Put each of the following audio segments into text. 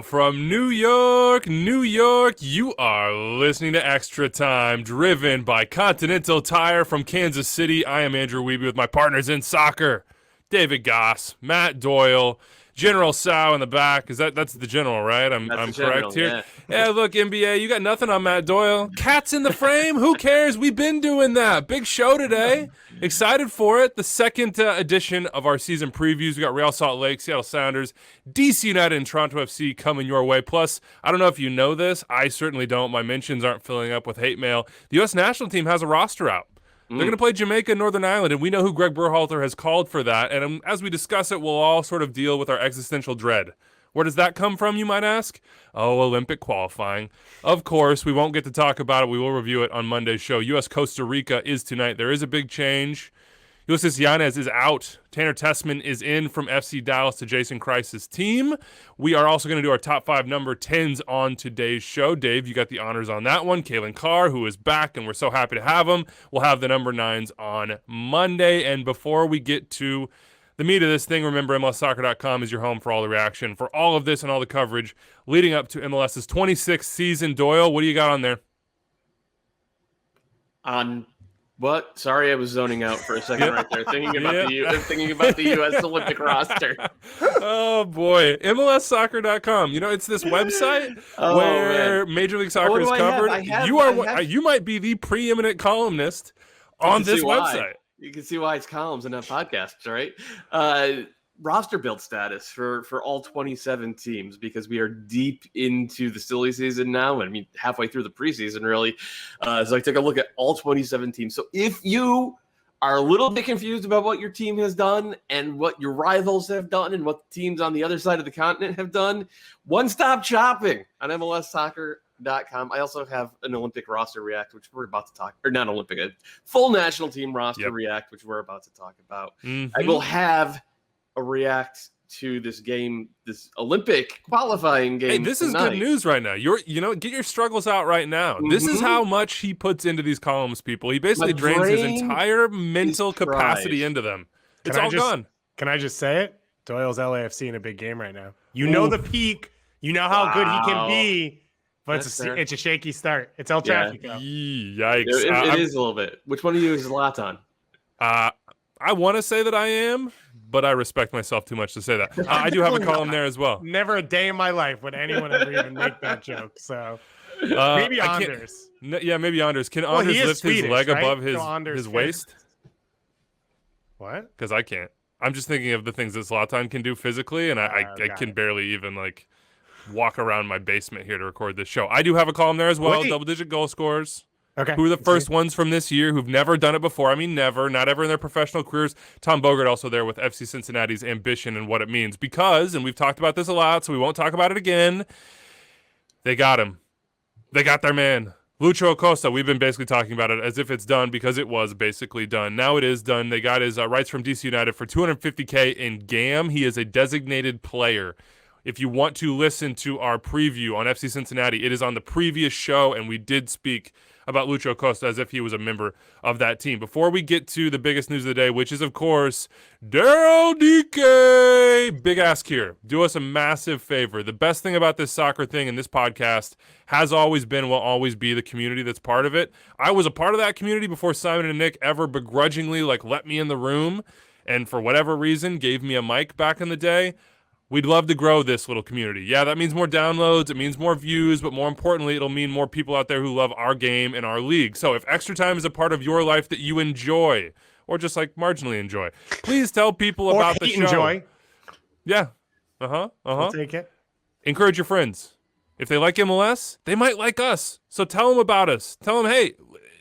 From New York, New York, you are listening to Extra Time, driven by Continental Tire from Kansas City. I am Andrew Wiebe with my partners in soccer, David Gass, Matt Doyle, General Sal in the back. That's the general, right? I'm correct here. Yeah, look, NBA, you got nothing on Matt Doyle. Cats in the frame. Who cares? We've been doing that. Big show today. Excited for it. The second edition of our season previews. We got Real Salt Lake, Seattle Sounders, DC United, and Toronto FC coming your way. Plus, I don't know if you know this. I certainly don't. My mentions aren't filling up with hate mail. The U.S. national team has a roster out. They're going to play Jamaica and Northern Ireland, and we know who Gregg Berhalter has called for that. And as we discuss it, we'll all sort of deal with our existential dread. Where does that come from, you might ask? Oh, Olympic qualifying. Of course, we won't get to talk about it. We will review it on Monday's show. U.S.-Costa Rica is tonight. There is a big change. Ulysses Yanez is out. Tanner Tessman is in from FC Dallas to Jason Kreis's team. We are also going to do our top 5 number 10s on today's show. Dave, you got the honors on that one. Kalen Carr, who is back, and we're so happy to have him. We'll have the number 9s on Monday. And before we get to the meat of this thing, remember MLSsoccer.com is your home for all the reaction, for all of this and all the coverage leading up to MLS's 26th season. Doyle, what do you got on there? What? Sorry, I was zoning out for a second right there, thinking about the U.S. Olympic roster. Oh boy, MLSsoccer.com. You know, it's this website where Major League Soccer is covered. You might be the preeminent columnist on this website. You can see why it's columns and not podcasts, right? Roster build status for all 27 teams, because we are deep into the silly season now. I mean, halfway through the preseason, really. So I took a look at all 27 teams. So if you are a little bit confused about what your team has done and what your rivals have done and what teams on the other side of the continent have done, one-stop shopping on MLSsoccer.com. I also have an Olympic roster react, which we're about to talk, or not Olympic, a full national team roster react, which we're about to talk about. Mm-hmm. I will have a react to this game, this Olympic qualifying game. Hey, this tonight. is good news right now. Get your struggles out right now. Mm-hmm. This is how much he puts into these columns, people. He basically drains his entire mental capacity into them. It's all gone. Can I just say it? Doyle's LAFC in a big game right now. You know the peak. You know how good he can be. But it's a shaky start. It's El Tráfico. Yikes. It is a little bit. Which one of you is Zlatan? I want to say that I am, but I respect myself too much to say that. I do have a column there as well. Never a day in my life would anyone ever even make that joke. So maybe Anders. Maybe Anders. Can Anders lift Swedish, his leg above his waist? What? Because I can't. I'm just thinking of the things that Zlatan can do physically, and I can barely even walk around my basement here to record this show. I do have a column there as well. Double-digit goal scorers. Okay. Who are the first ones from this year who've never done it before? I mean, never, not ever in their professional careers. Tom Bogert also there with FC Cincinnati's ambition and what it means. Because, and we've talked about this a lot, so we won't talk about it again, they got him. They got their man. Lucho Acosta, we've been basically talking about it as if it's done because it was basically done. Now it is done. They got his rights from DC United for $250K in GAM. He is a designated player. If you want to listen to our preview on FC Cincinnati, it is on the previous show, and we did speak about Lucho Acosta as if he was a member of that team. Before we get to the biggest news of the day, which is, of course, Daryl Dike. Big ask here. Do us a massive favor. The best thing about this soccer thing and this podcast has always been, will always be the community that's part of it. I was a part of that community before Simon and Nick ever begrudgingly let me in the room and for whatever reason gave me a mic back in the day. We'd love to grow this little community. Yeah, that means more downloads, it means more views, but more importantly, it'll mean more people out there who love our game and our league. So if Extra Time is a part of your life that you enjoy, or just marginally enjoy, please tell people about the show. Enjoy. Yeah. I'll take it. Encourage your friends. If they like MLS, they might like us. So tell them about us. Tell them, hey,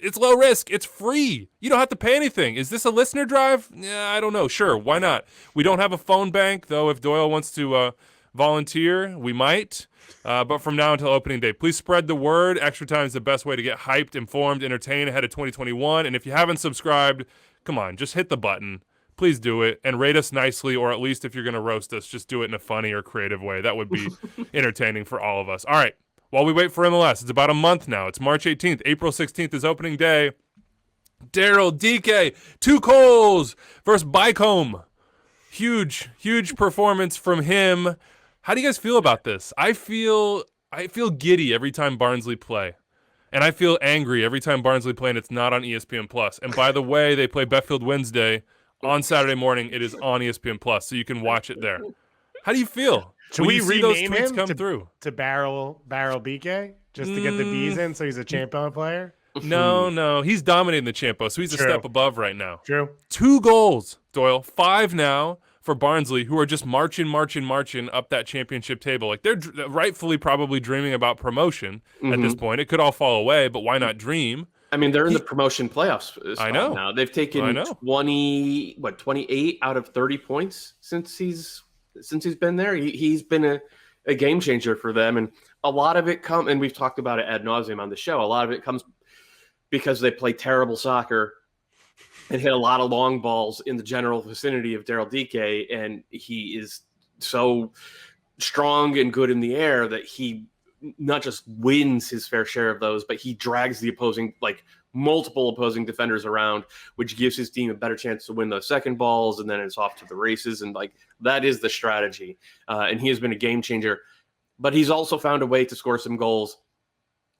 it's low risk. It's free. You don't have to pay anything. Is this a listener drive? Yeah, I don't know. Sure, why not? We don't have a phone bank, though. If Doyle wants to volunteer, we might. But from now until opening day, please spread the word. Extra Time is the best way to get hyped, informed, entertained ahead of 2021. And if you haven't subscribed, come on, just hit the button. Please do it and rate us nicely, or at least if you're going to roast us, just do it in a funny or creative way. That would be entertaining for all of us. All right. While we wait for MLS, it's about a month now. It's March 18th. April 16th is opening day. Daryl Dike, 2 goals versus Bicombe. Huge performance from him. How do you guys feel about this? I feel giddy every time Barnsley play. And I feel angry every time Barnsley play and it's not on ESPN Plus. And by the way, they play Bethfield Wednesday on Saturday morning. It is on ESPN Plus, so you can watch it there. How do you feel? Should we see those rename tweets him come through? to Barrel BK just to get the B's in, so he's a champion player? No, he's dominating the Champo, so he's a step above right now. True. 2 goals, Doyle. 5 now for Barnsley, who are just marching up that championship table. Like, they're rightfully probably dreaming about promotion at this point. It could all fall away, but why not dream? I mean, they're in the promotion playoffs spot I know. now. They've taken 28 out of 30 points since he's been there. He's been a game changer for them, and a lot of it and we've talked about it ad nauseum on the show. A lot of it comes because they play terrible soccer and hit a lot of long balls in the general vicinity of Daryl Dike, and he is so strong and good in the air that he not just wins his fair share of those, but he drags the multiple opposing defenders around, which gives his team a better chance to win those second balls, and then it's off to the races. And that is the strategy. And he has been a game changer, but he's also found a way to score some goals.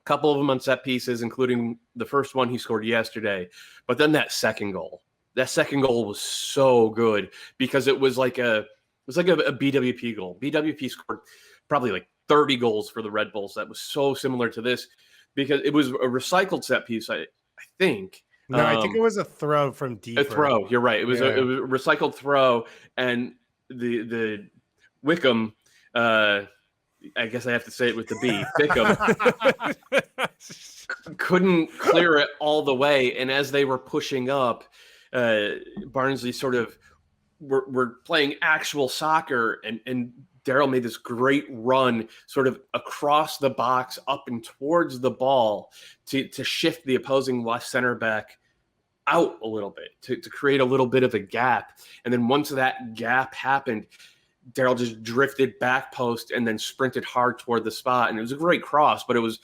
A couple of them on set pieces, including the first one he scored yesterday. But then that second goal was so good because it was like a BWP goal. BWP scored probably 30 goals for the Red Bulls. That was so similar to this because it was a recycled set piece, I think. No, I think it was a throw from deep. A throw. You're right. It was a recycled throw, and the Wickham. I guess I have to say it with the B. Wickham couldn't clear it all the way, and as they were pushing up, Barnsley sort of were playing actual soccer, and Daryl made this great run sort of across the box up and towards the ball to shift the opposing left center back out a little bit to create a little bit of a gap. And then once that gap happened, Daryl just drifted back post and then sprinted hard toward the spot. And it was a great cross, but it was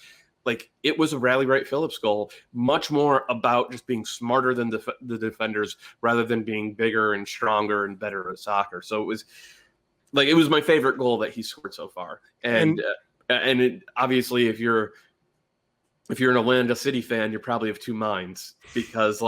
a Rally Wright Phillips goal, much more about just being smarter than the defenders rather than being bigger and stronger and better at soccer. So it was my favorite goal that he scored so far. And obviously if you're an Orlando City fan, you're probably of two minds because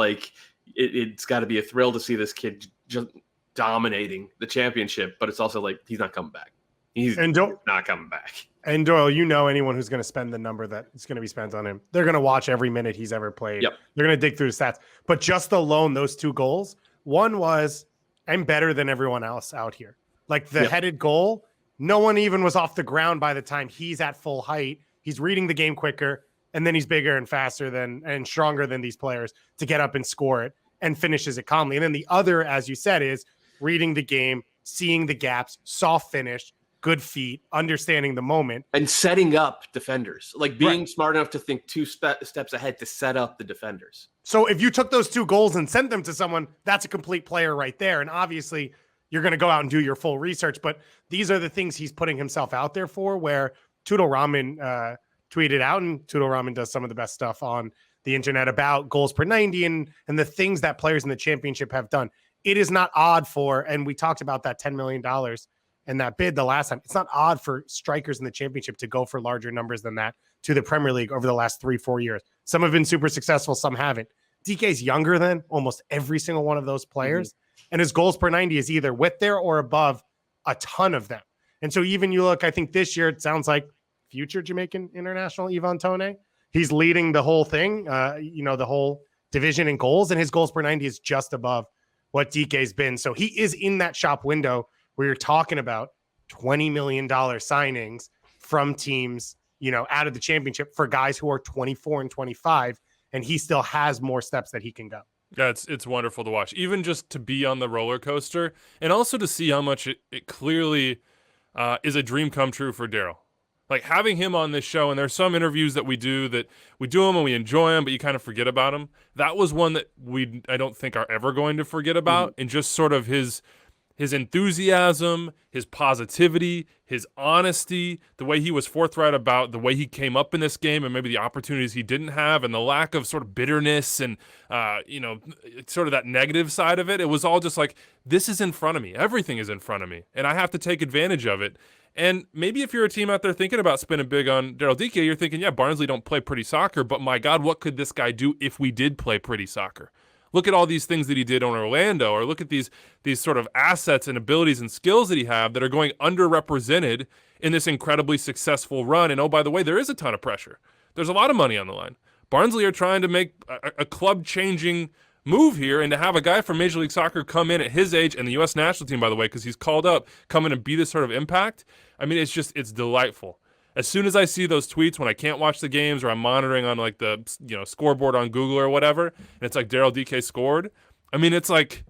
it's got to be a thrill to see this kid just dominating the championship, but it's also he's not coming back. He's not coming back. And Doyle, anyone who's going to spend the number that is going to be spent on him, they're going to watch every minute he's ever played. Yep. They're going to dig through the stats. But just alone, those 2 goals, one was, I'm better than everyone else out here. Headed goal, no one even was off the ground by the time he's at full height. He's reading the game quicker, and then he's bigger and faster and stronger than these players to get up and score it and finishes it calmly. And then the other, as you said, is reading the game, seeing the gaps, soft finish, good feet, understanding the moment. And setting up defenders, being smart enough to think 2 steps ahead to set up the defenders. So if you took those 2 goals and sent them to someone, that's a complete player right there. And obviously you're going to go out and do your full research, but these are the things he's putting himself out there for, where Toodle Ramen tweeted out, and Toodle Ramen does some of the best stuff on the internet about goals per 90 and the things that players in the championship have done. It is not odd and we talked about that $10 million and that bid the last time. It's not odd for strikers in the championship to go for larger numbers than that to the Premier League over the last 3-4 years. Some have been super successful, some haven't. DK's younger than almost every single one of those players. And his goals per 90 is either with there or above a ton of them. And so even you look, I think this year, it sounds like future Jamaican international Ivan Toney. He's leading the whole thing, the whole division in goals, and his goals per 90 is just above what DK's been. So he is in that shop window where you're talking about $20 million signings from teams, out of the championship for guys who are 24 and 25, and he still has more steps that he can go. Yeah, it's wonderful to watch, even just to be on the roller coaster, and also to see how much it clearly is a dream come true for Daryl. Having him on this show, and there's some interviews that we do them and we enjoy them, but you kind of forget about them. That was one that I don't think are ever going to forget about, and just sort of his his enthusiasm, his positivity, his honesty, the way he was forthright about the way he came up in this game and maybe the opportunities he didn't have, and the lack of sort of bitterness and, sort of that negative side of it. It was all just like, this is in front of me. Everything is in front of me, and I have to take advantage of it. And maybe if you're a team out there thinking about spinning big on Daryl Dike, you're thinking, yeah, Barnsley don't play pretty soccer, but my God, what could this guy do if we did play pretty soccer? Look at all these things that he did on Orlando, or look at these sort of assets and abilities and skills that he have that are going underrepresented in this incredibly successful run. And oh, by the way, there is a ton of pressure. There's a lot of money on the line. Barnsley are trying to make a club-changing move here, and to have a guy from Major League Soccer come in at his age, and the U.S. national team, by the way, because he's called up, come in and be this sort of impact, I mean, it's delightful. As soon as I see those tweets when I can't watch the games or I'm monitoring on like the scoreboard on Google or whatever, and it's like Daryl Dike scored, I mean, it's like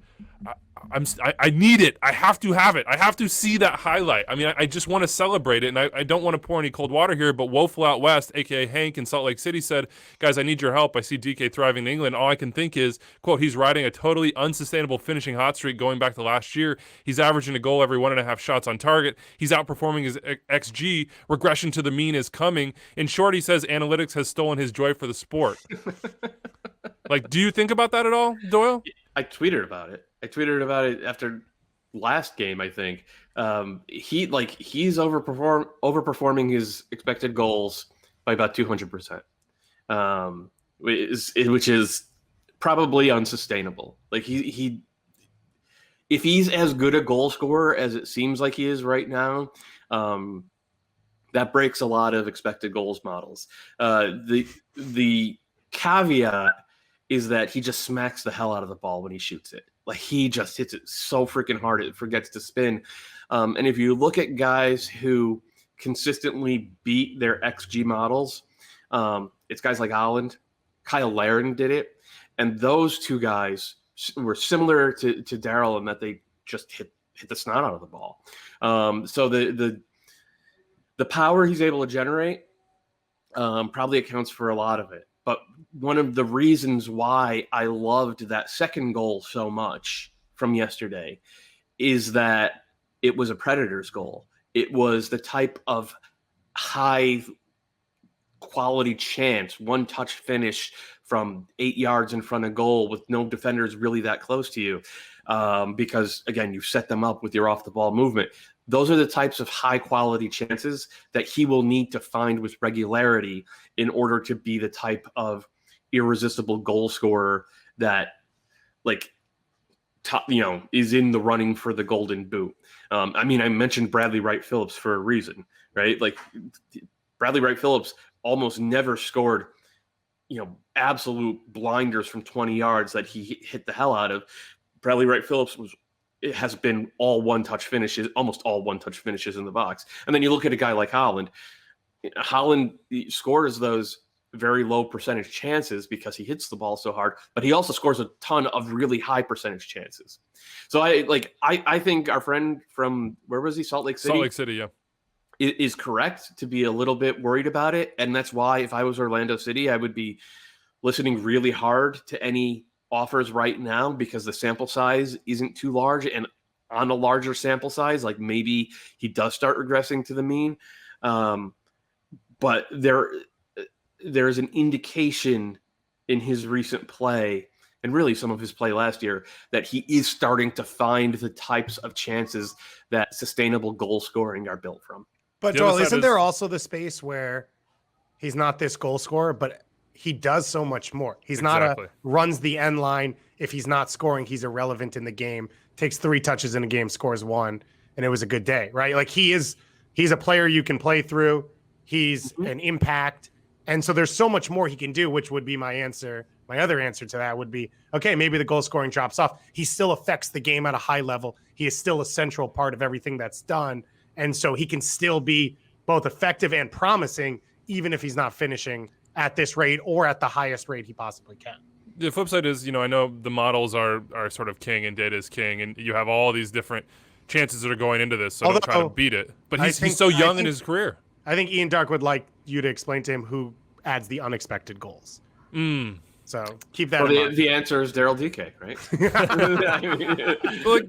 I need it. I have to have it. I have to see that highlight. I mean, I just want to celebrate it, and I don't want to pour any cold water here, but Woeful Out West, a.k.a. Hank in Salt Lake City, said, guys, I need your help. I see DK thriving in England. All I can think is, quote, he's riding a totally unsustainable finishing hot streak going back to last year. He's averaging a goal every 1.5 shots on target. He's outperforming his XG. Regression to the mean is coming. In short, he says analytics has stolen his joy for the sport. Like, do you think about that at all, Doyle? I tweeted about it. After last game, I think. He's overperforming his expected goals by about 200%, which is probably unsustainable. Like if he's as good a goal scorer as it seems like he is right now, that breaks a lot of expected goals models. The caveat is that he just smacks the hell out of the ball when he shoots it. Like, he just hits it so freaking hard it forgets to spin. And if you look at guys who consistently beat their XG models, it's guys like Holland. Kyle Larin did it. And those two guys were similar to Daryl in that they just hit the snot out of the ball. So the power he's able to generate probably accounts for a lot of it. But one of the reasons why I loved that second goal so much from yesterday is that it was a Predators goal. It was the type of high quality chance, one touch finish from 8 yards in front of goal with no defenders really that close to you. Because again, you set them up with your off the ball movement. Those are the types of high quality chances that he will need to find with regularity in order to be the type of irresistible goal scorer that, like, is in the running for the Golden Boot. I mean, I mentioned Bradley Wright Phillips for a reason, right? Like, Bradley Wright Phillips almost never scored, absolute blinders from 20 yards that he hit the hell out of. Bradley Wright Phillips has been almost all one touch finishes in the box. And then you look at a guy like Holland. Holland scores those very low percentage chances because he hits the ball so hard, but he also scores a ton of really high percentage chances. So I think our friend from, where was he? Salt Lake City? Salt Lake City, yeah. Is correct to be a little bit worried about it. And that's why if I was Orlando City, I would be listening really hard to any offers right now, because the sample size isn't too large, and on a larger sample size, like, maybe he does start regressing to the mean. But there's an indication in his recent play, and really some of his play last year, that he is starting to find the types of chances that sustainable goal scoring are built from. But Doyle, isn't there also the space where he's not this goal scorer, but he does so much more? He's not runs the end line. If he's not scoring, he's irrelevant in the game. Takes 3 touches in a game, scores 1, and it was a good day, right? Like, he's a player you can play through. He's an impact. And so there's so much more he can do, which would be my answer. My other answer to that would be, okay, maybe the goal scoring drops off. He still affects the game at a high level. He is still a central part of everything that's done. And so he can still be both effective and promising, even if he's not finishing at this rate or at the highest rate he possibly can. The flip side is, I know the models are sort of king and data is king, and you have all these different chances that are going into this, so don't try to beat it. But he's so young in his career. I think Ian Dark would like you to explain to him who adds the unexpected goals. So keep that Well, in mind. the answer is Daryl Dike, right?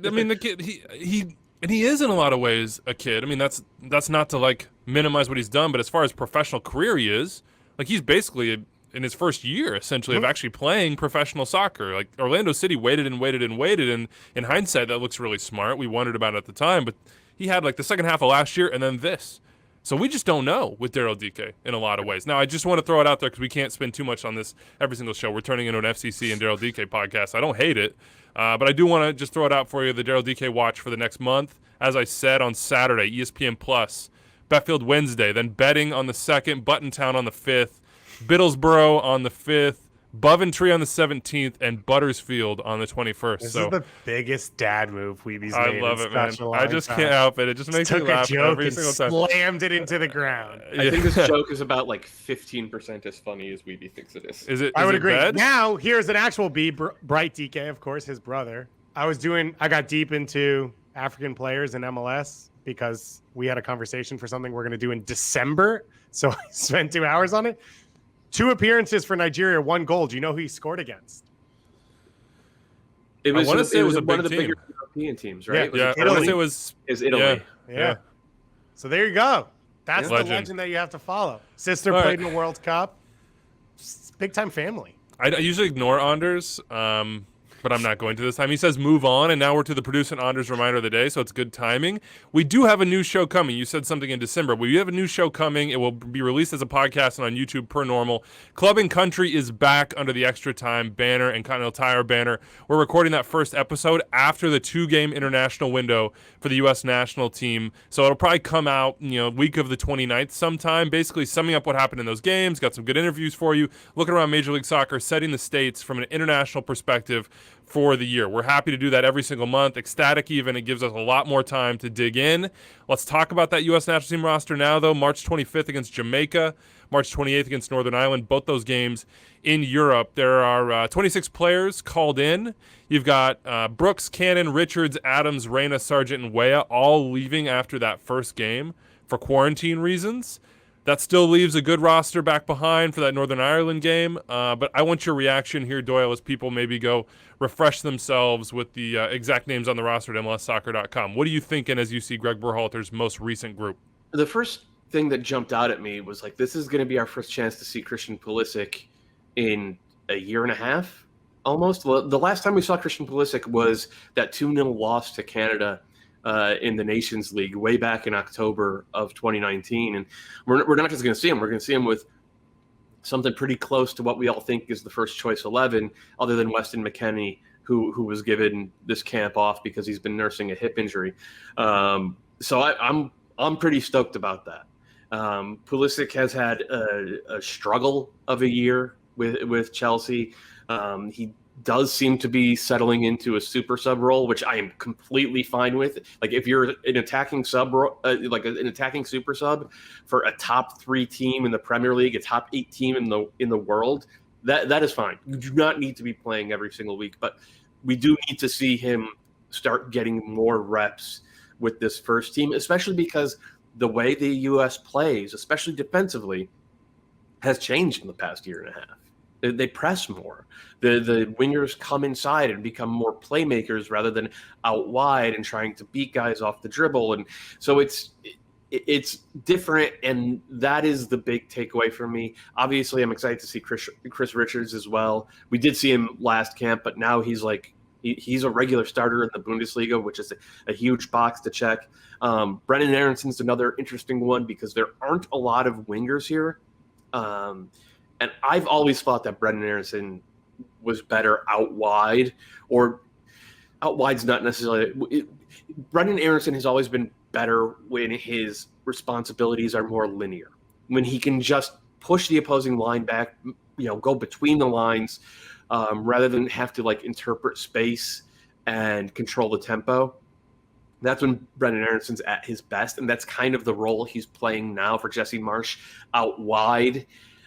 I mean, the kid, he is in a lot of ways a kid. I mean, that's not to like minimize what he's done, but as far as professional career, he is like he's basically in his first year essentially of actually playing professional soccer. Like Orlando City waited and waited and waited, and in hindsight, that looks really smart. We wondered about it at the time, but he had like the second half of last year and then this. So we just don't know with Daryl Dike in a lot of ways. Now, I just want to throw it out there because we can't spend too much on this every single show. We're turning into an FCC and Daryl Dike podcast. I don't hate it, but I do want to just throw it out for you, the Daryl Dike watch for the next month. As I said, on Saturday, ESPN Plus, Betfield Wednesday, then betting on the 2nd, Buttontown on the 5th, Biddlesboro on the 5th, Boventry on the 17th, and Buttersfield on the 21st. This so is the biggest dad move Weeby's I made. love in it, man. such a long I just time. can't help it. It just makes me Took a laugh joke every and single time. slammed it into the ground. I think this joke is about like 15% as funny as Weeby thinks it is. Is it? I would it agree. bad? Now, here's an actual B. Bright DK, of course, his brother. I got deep into African players in MLS because we had a conversation for something we're going to do in December. So I spent 2 hours on it. 2 appearances for Nigeria, 1 goal. Do you know who he scored against? It was, wanna say it was a one of big the bigger team. European teams, right? Yeah, I want to say it was Italy. Yeah. So there you go. That's the Legend. legend that you have to follow. Sister All played right. in the World Cup. Big time family. I usually ignore Anders, but I'm not going to this time. He says move on, and now we're to the producer and Anders reminder of the day, so it's good timing. We do have a new show coming. You said something in December. We have a new show coming. It will be released as a podcast and on YouTube per normal. Club and Country is back under the Extra Time banner and Continental Tire banner. We're recording that first episode after the 2-game international window for the U.S. national team, so it'll probably come out, week of the 29th sometime, basically summing up what happened in those games. Got some good interviews for you, looking around Major League Soccer, setting the states from an international perspective for the year. We're happy to do that every single month. Ecstatic even. It gives us a lot more time to dig in. Let's talk about that U.S. national team roster now, though. March 25th against Jamaica, March 28th against Northern Ireland, both those games in Europe. There are 26 players called in. You've got Brooks, Cannon, Richards, Adams, Reyna, Sargent, and Weah all leaving after that first game for quarantine reasons. That still leaves a good roster back behind for that Northern Ireland game. But I want your reaction here, Doyle, as people maybe go refresh themselves with the exact names on the roster at MLSsoccer.com. What are you thinking as you see Gregg Berhalter's most recent group? The first thing that jumped out at me was like, this is going to be our first chance to see Christian Pulisic in a year and a half, almost. Well, the last time we saw Christian Pulisic was that 2-0 loss to Canada in the Nations League way back in October of 2019. And we're not just going to see him. We're going to see him with something pretty close to what we all think is the first choice 11, other than Weston McKennie, who was given this camp off because he's been nursing a hip injury. So I'm pretty stoked about that. Pulisic has had a struggle of a year with Chelsea. He does seem to be settling into a super sub role, which I am completely fine with. Like if you're an attacking sub, like an attacking super sub for a top 3 team in the Premier League, a top 8 team in the world, that is fine. You do not need to be playing every single week, but we do need to see him start getting more reps with this first team, especially because the way the U.S. plays, especially defensively, has changed in the past year and a half. They press more. The wingers come inside and become more playmakers rather than out wide and trying to beat guys off the dribble. And so it's different, and that is the big takeaway for me. Obviously, I'm excited to see Chris Richards as well. We did see him last camp, but now he's a regular starter in the Bundesliga, which is a huge box to check. Brennan Aaronson's another interesting one because there aren't a lot of wingers here. And I've always thought that Brendan Aronson was better out wide, or out wide's not necessarily. Brendan Aronson has always been better when his responsibilities are more linear, when he can just push the opposing line back, go between the lines, rather than have to interpret space and control the tempo. That's when Brendan Aronson's at his best, and that's kind of the role he's playing now for Jesse Marsch out wide.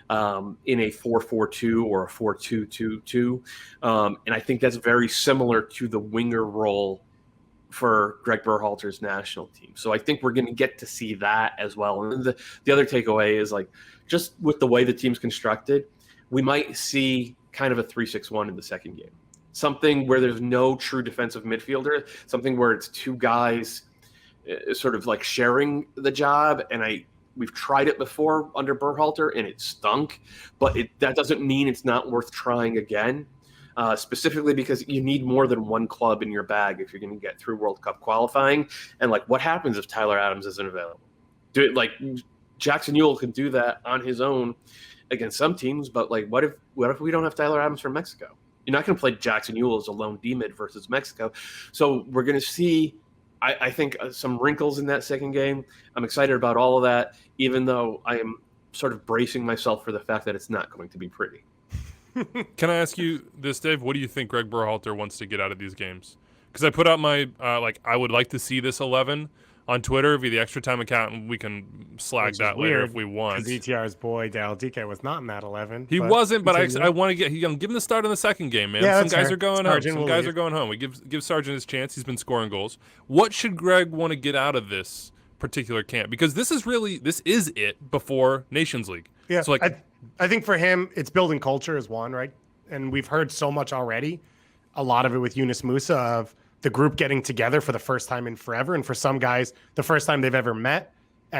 In a 4-4-2 or a 4-2-2-2. And I think that's very similar to the winger role for Gregg Berhalter's national team. So I think we're going to get to see that as well. And the other takeaway is just with the way the team's constructed, we might see kind of a 3-6-1 in the second game. Something where there's no true defensive midfielder, something where it's two guys sort of like sharing the job. And we've tried it before under Berhalter and it stunk, but that doesn't mean it's not worth trying again. Specifically because you need more than one club in your bag if you're going to get through World Cup qualifying. And like, what happens if Tyler Adams isn't available? Jackson Ewell can do that on his own against some teams, but like, what if we don't have Tyler Adams from Mexico? You're not going to play Jackson Ewell as a lone D-mid versus Mexico. So we're going to see, I think, some wrinkles in that second game. I'm excited about all of that, even though I am sort of bracing myself for the fact that it's not going to be pretty. Can I ask you this, Dave? What do you think Gregg Berhalter wants to get out of these games? Because I put out my, I would like to see this 11 on Twitter via the Extra Time account, and we can slag that later if we want. Because ETR's boy, Daryl Dike, was not in that 11. He wasn't, but I want to give him the start in the second game, man. Yeah, some guys are going home. Some guys are going home. We give Sargent his chance. He's been scoring goals. What should Gregg want to get out of this particular camp? Because this is it before Nations League. Yeah, so I think for him, it's building culture is one, right? And we've heard so much already, a lot of it with Yunus Musa, of the group getting together for the first time in forever. And for some guys, the first time they've ever met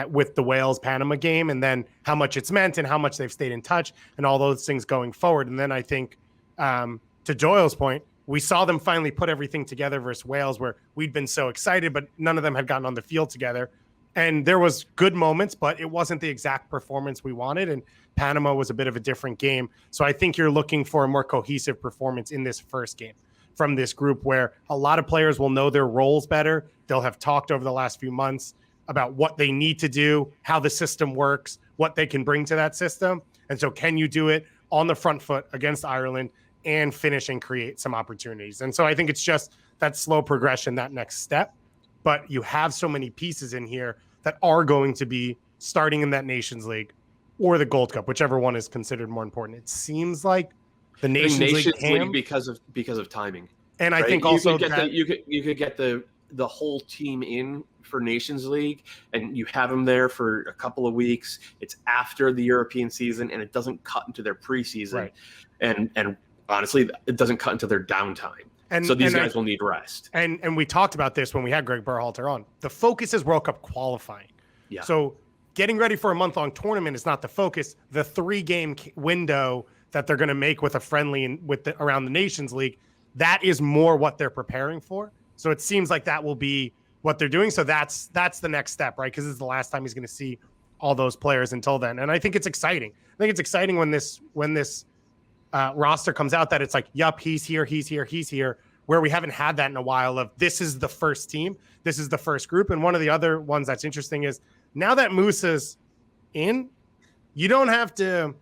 with the Wales-Panama game, and then how much it's meant and how much they've stayed in touch and all those things going forward. And then I think, to Doyle's point, we saw them finally put everything together versus Wales, where we'd been so excited, but none of them had gotten on the field together. And there was good moments, but it wasn't the exact performance we wanted. And Panama was a bit of a different game. So I think you're looking for a more cohesive performance in this first game from this group, where a lot of players will know their roles better. They'll have talked over the last few months about what they need to do, how the system works, what they can bring to that system. And so can you do it on the front foot against Ireland and finish and create some opportunities? And so I think it's just that slow progression, that next step. But you have so many pieces in here that are going to be starting in that Nations League or the Gold Cup, whichever one is considered more important. It seems like the Nations League because of timing. And I think also you could get the whole team in for Nations League, and you have them there for a couple of weeks. It's after the European season, and it doesn't cut into their preseason. Right. And honestly, it doesn't cut into their downtime. So these guys will need rest. And we talked about this when we had Gregg Berhalter on. The focus is World Cup qualifying. Yeah. So getting ready for a month-long tournament is not the focus. The 3-game window that they're going to make with a friendly around the Nations League, that is more what they're preparing for. So it seems like that will be what they're doing. So that's the next step, right? Because it's the last time he's going to see all those players until then. And I think it's exciting. I think it's exciting when this roster comes out that it's like, yup, he's here, where we haven't had that in a while of this is the first team, this is the first group. And one of the other ones that's interesting is now that Musa's in, you don't have to,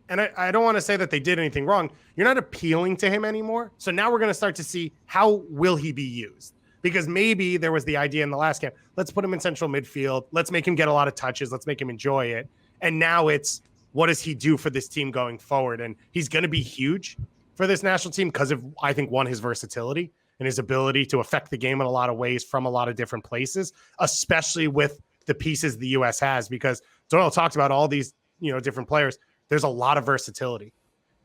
and I don't want to say that they did anything wrong. You're not appealing to him anymore. So now we're going to start to see how will he be used? Because maybe there was the idea in the last camp, let's put him in central midfield. Let's make him get a lot of touches. Let's make him enjoy it. And now it's, what does he do for this team going forward? And he's going to be huge for this national team because of, I think, one, his versatility and his ability to affect the game in a lot of ways from a lot of different places, especially with the pieces the U.S. has, because Doyle talked about all these, different players. There's a lot of versatility.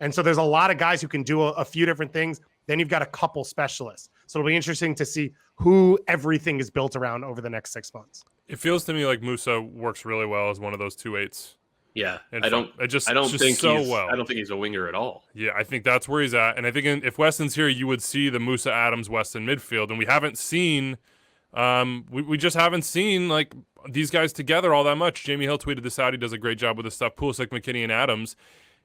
And so there's a lot of guys who can do a few different things. Then you've got a couple specialists. So it'll be interesting to see who everything is built around over the next 6 months. It feels to me like Musa works really well as one of those 2-8s. Yeah, I don't think he's a winger at all. Yeah, I think that's where he's at. And I think if Weston's here, you would see the Musa Adams Weston midfield. And we haven't seen, we just haven't seen like these guys together all that much. Jamie Hill tweeted this out. He does a great job with this stuff. Pulisic, McKinney, and Adams.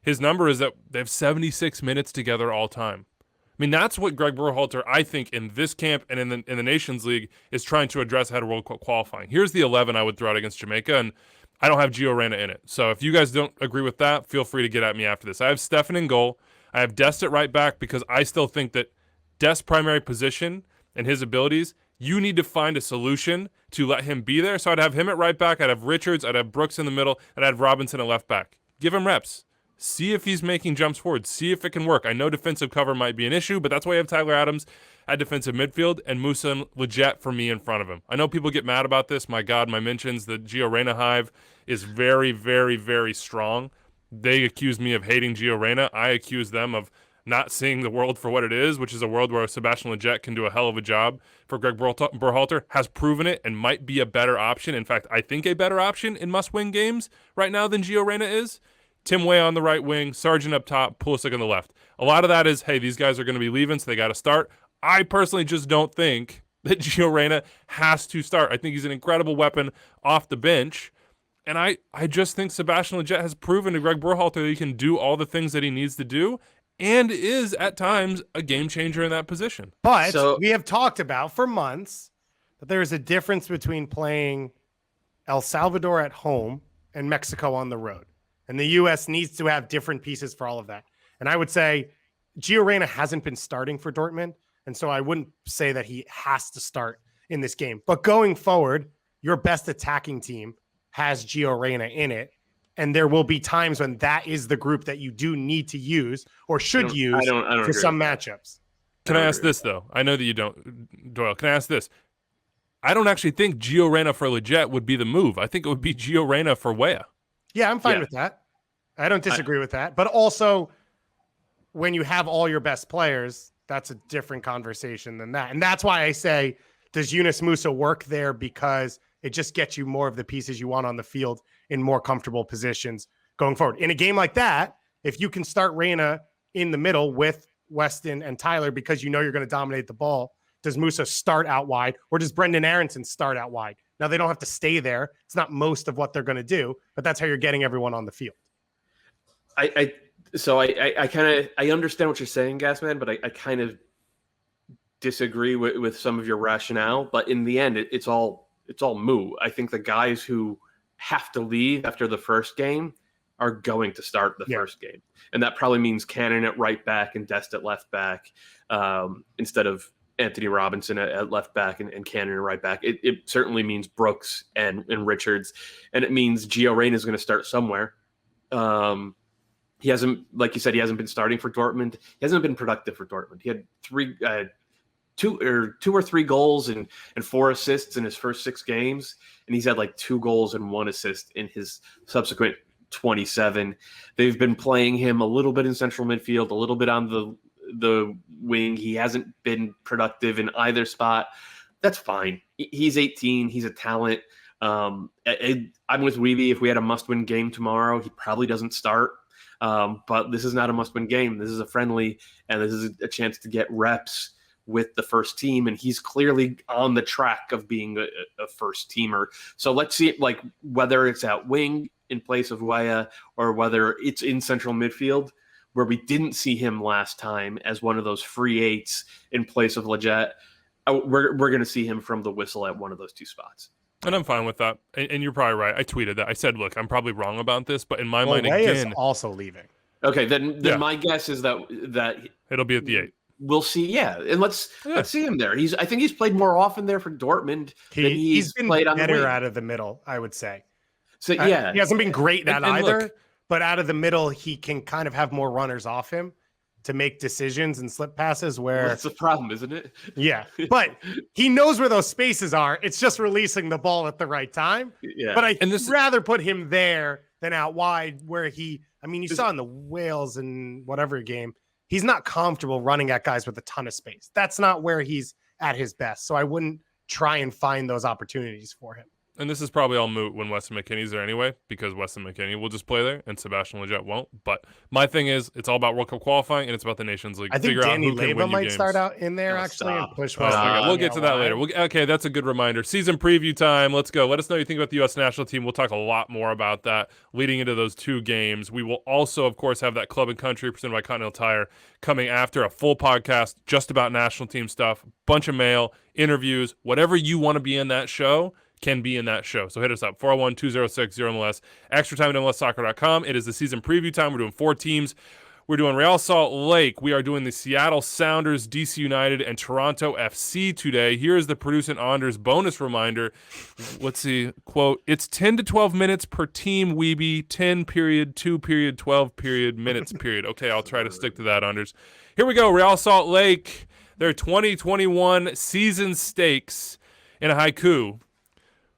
His number is that they have 76 minutes together all time. I mean, that's what Gregg Berhalter, I think, in this camp and in the Nations League is trying to address ahead of World Cup qualifying. Here's the 11 I would throw out against Jamaica, and I don't have Gio Reyna in it. So if you guys don't agree with that, feel free to get at me after this. I have Stefan in goal. I have Dest at right back because I still think that Dest's primary position and his abilities, you need to find a solution to let him be there. So I'd have him at right back. I'd have Richards. I'd have Brooks in the middle. And I'd have Robinson at left back. Give him reps. See if he's making jumps forward. See if it can work. I know defensive cover might be an issue, but that's why you have Tyler Adams at defensive midfield and Musa and Lletget for me in front of him. I know people get mad about this. My God, my mentions, the Gio Reyna hive is very, very, very strong. They accuse me of hating Gio Reyna. I accuse them of not seeing the world for what it is, which is a world where Sebastian Lletget can do a hell of a job for Gregg Berhalter, has proven it and might be a better option. In fact, I think a better option in must-win games right now than Gio Reyna is. Tim Way on the right wing, Sargent up top, Pulisic on the left. A lot of that is, hey, these guys are going to be leaving, so they got to start. I personally just don't think that Gio Reyna has to start. I think he's an incredible weapon off the bench. And I just think Sebastian Lletget has proven to Gregg Berhalter that he can do all the things that he needs to do and is, at times, a game changer in that position. But we have talked about for months that there is a difference between playing El Salvador at home and Mexico on the road. And the U.S. needs to have different pieces for all of that. And I would say Gio Reyna hasn't been starting for Dortmund, and so I wouldn't say that he has to start in this game. But going forward, your best attacking team has Gio Reyna in it, and there will be times when that is the group that you do need to use or should use for some matchups. Can I ask this, though? I know that you don't, Doyle. Can I ask this? I don't actually think Gio Reyna for Lletget would be the move. I think it would be Gio Reyna for Weah. Yeah, I'm fine with that. I don't disagree with that. But also, when you have all your best players, that's a different conversation than that. And that's why I say, does Yunus Musa work there? Because it just gets you more of the pieces you want on the field in more comfortable positions going forward. In a game like that, if you can start Reyna in the middle with Weston and Tyler because you know you're going to dominate the ball, does Musa start out wide or does Brendan Aronson start out wide? Now, they don't have to stay there. It's not most of what they're going to do, but that's how you're getting everyone on the field. I understand what you're saying, Gasman, but I kind of disagree with some of your rationale. But in the end, it's all moo. I think the guys who have to leave after the first game are going to start the first game. And that probably means Cannon at right back and Dest at left back instead of Anthony Robinson at left back and Cannon at right back. It certainly means Brooks and Richards. And it means Gio Reyna is going to start somewhere. He hasn't, like you said, he hasn't been starting for Dortmund. He hasn't been productive for Dortmund. He had two or three goals and 4 assists in his first 6 games, and he's had like 2 goals and 1 assist in his subsequent 27. They've been playing him a little bit in central midfield, a little bit on the wing. He hasn't been productive in either spot. That's fine. He's 18. He's a talent. I'm with Weeby. If we had a must-win game tomorrow, he probably doesn't start. But this is not a must-win game. This is a friendly, and this is a chance to get reps with the first team, and he's clearly on the track of being a first teamer. So let's see, like, whether it's at wing in place of Weah or whether it's in central midfield, where we didn't see him last time as one of those free eights in place of Lletget. We're going to see him from the whistle at one of those 2 spots. And I'm fine with that. And you're probably right. I tweeted that. I said, look, I'm probably wrong about this, but in my mind, Weah again, is also leaving. Okay, then my guess is that it'll be at the 8. We'll see. And let's see him there. I think he's played more often there for Dortmund than he's been played on the wing. better out of the middle, I would say. So he hasn't been great at either. Look, but out of the middle, he can kind of have more runners off him to make decisions and slip passes where that's the problem, isn't it? Yeah. But he knows where those spaces are. It's just releasing the ball at the right time. Yeah. But I'd rather put him there than out wide where you saw in the Wales and whatever game, he's not comfortable running at guys with a ton of space. That's not where he's at his best. So I wouldn't try and find those opportunities for him. And this is probably all moot when Weston McKennie's there anyway, because Weston McKennie will just play there and Sebastian Lletget won't. But my thing is, it's all about World Cup qualifying and it's about the Nations League. I think Danny Leyva might start out in there and push Weston. We'll get to that later. Okay, that's a good reminder. Season preview time. Let's go. Let us know what you think about the U.S. national team. We'll talk a lot more about that leading into those 2 games. We will also, of course, have that Club and Country presented by Continental Tire coming after, a full podcast just about national team stuff, bunch of mail, interviews, whatever you want to be in that show can be in that show. So hit us up, 401-206-0MLS, extra time at MLSsoccer.com. It is the season preview time. We're doing 4 teams. We're doing Real Salt Lake. We are doing the Seattle Sounders, DC United, and Toronto FC today. Here is the Producing Anders bonus reminder. Let's see, quote, it's 10 to 12 minutes per team, Weeby, 10 period, 2 period, 12 period, minutes period. Okay, I'll try to stick to that, Anders. Here we go, Real Salt Lake, their 2021 season stakes in a haiku.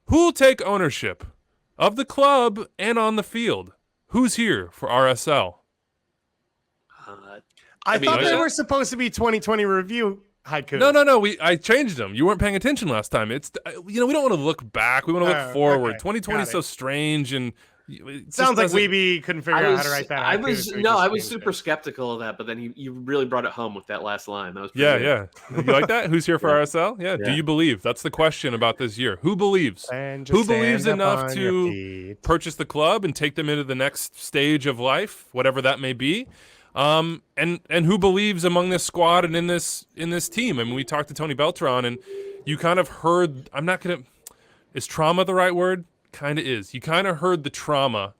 Who will take ownership of the club and on the field? Who's here for RSL? I mean, thought like they that? were supposed to be 2020 review haikus. No. I changed them. You weren't paying attention last time. It's we don't want to look back. We want to look forward. Okay. 2020 is Got so it. strange, and it just Sounds like doesn't- Weeby couldn't figure out how to write that I haiku. was so he no, just I was changed super it. skeptical of that, but then you really brought it home with that last line. That was pretty Yeah. good. You like that? Who's here for Yeah. RSL? Yeah. Do Yeah. you believe? That's the question about this year. Who believes? And Who just believes stand up enough on your to feet. purchase the club and take them into the next stage of life, whatever that may be? And who believes among this squad and in this team? I mean, we talked to Tony Beltran, and you kind of heard. Is trauma the right word? Kind of is. You kind of heard the trauma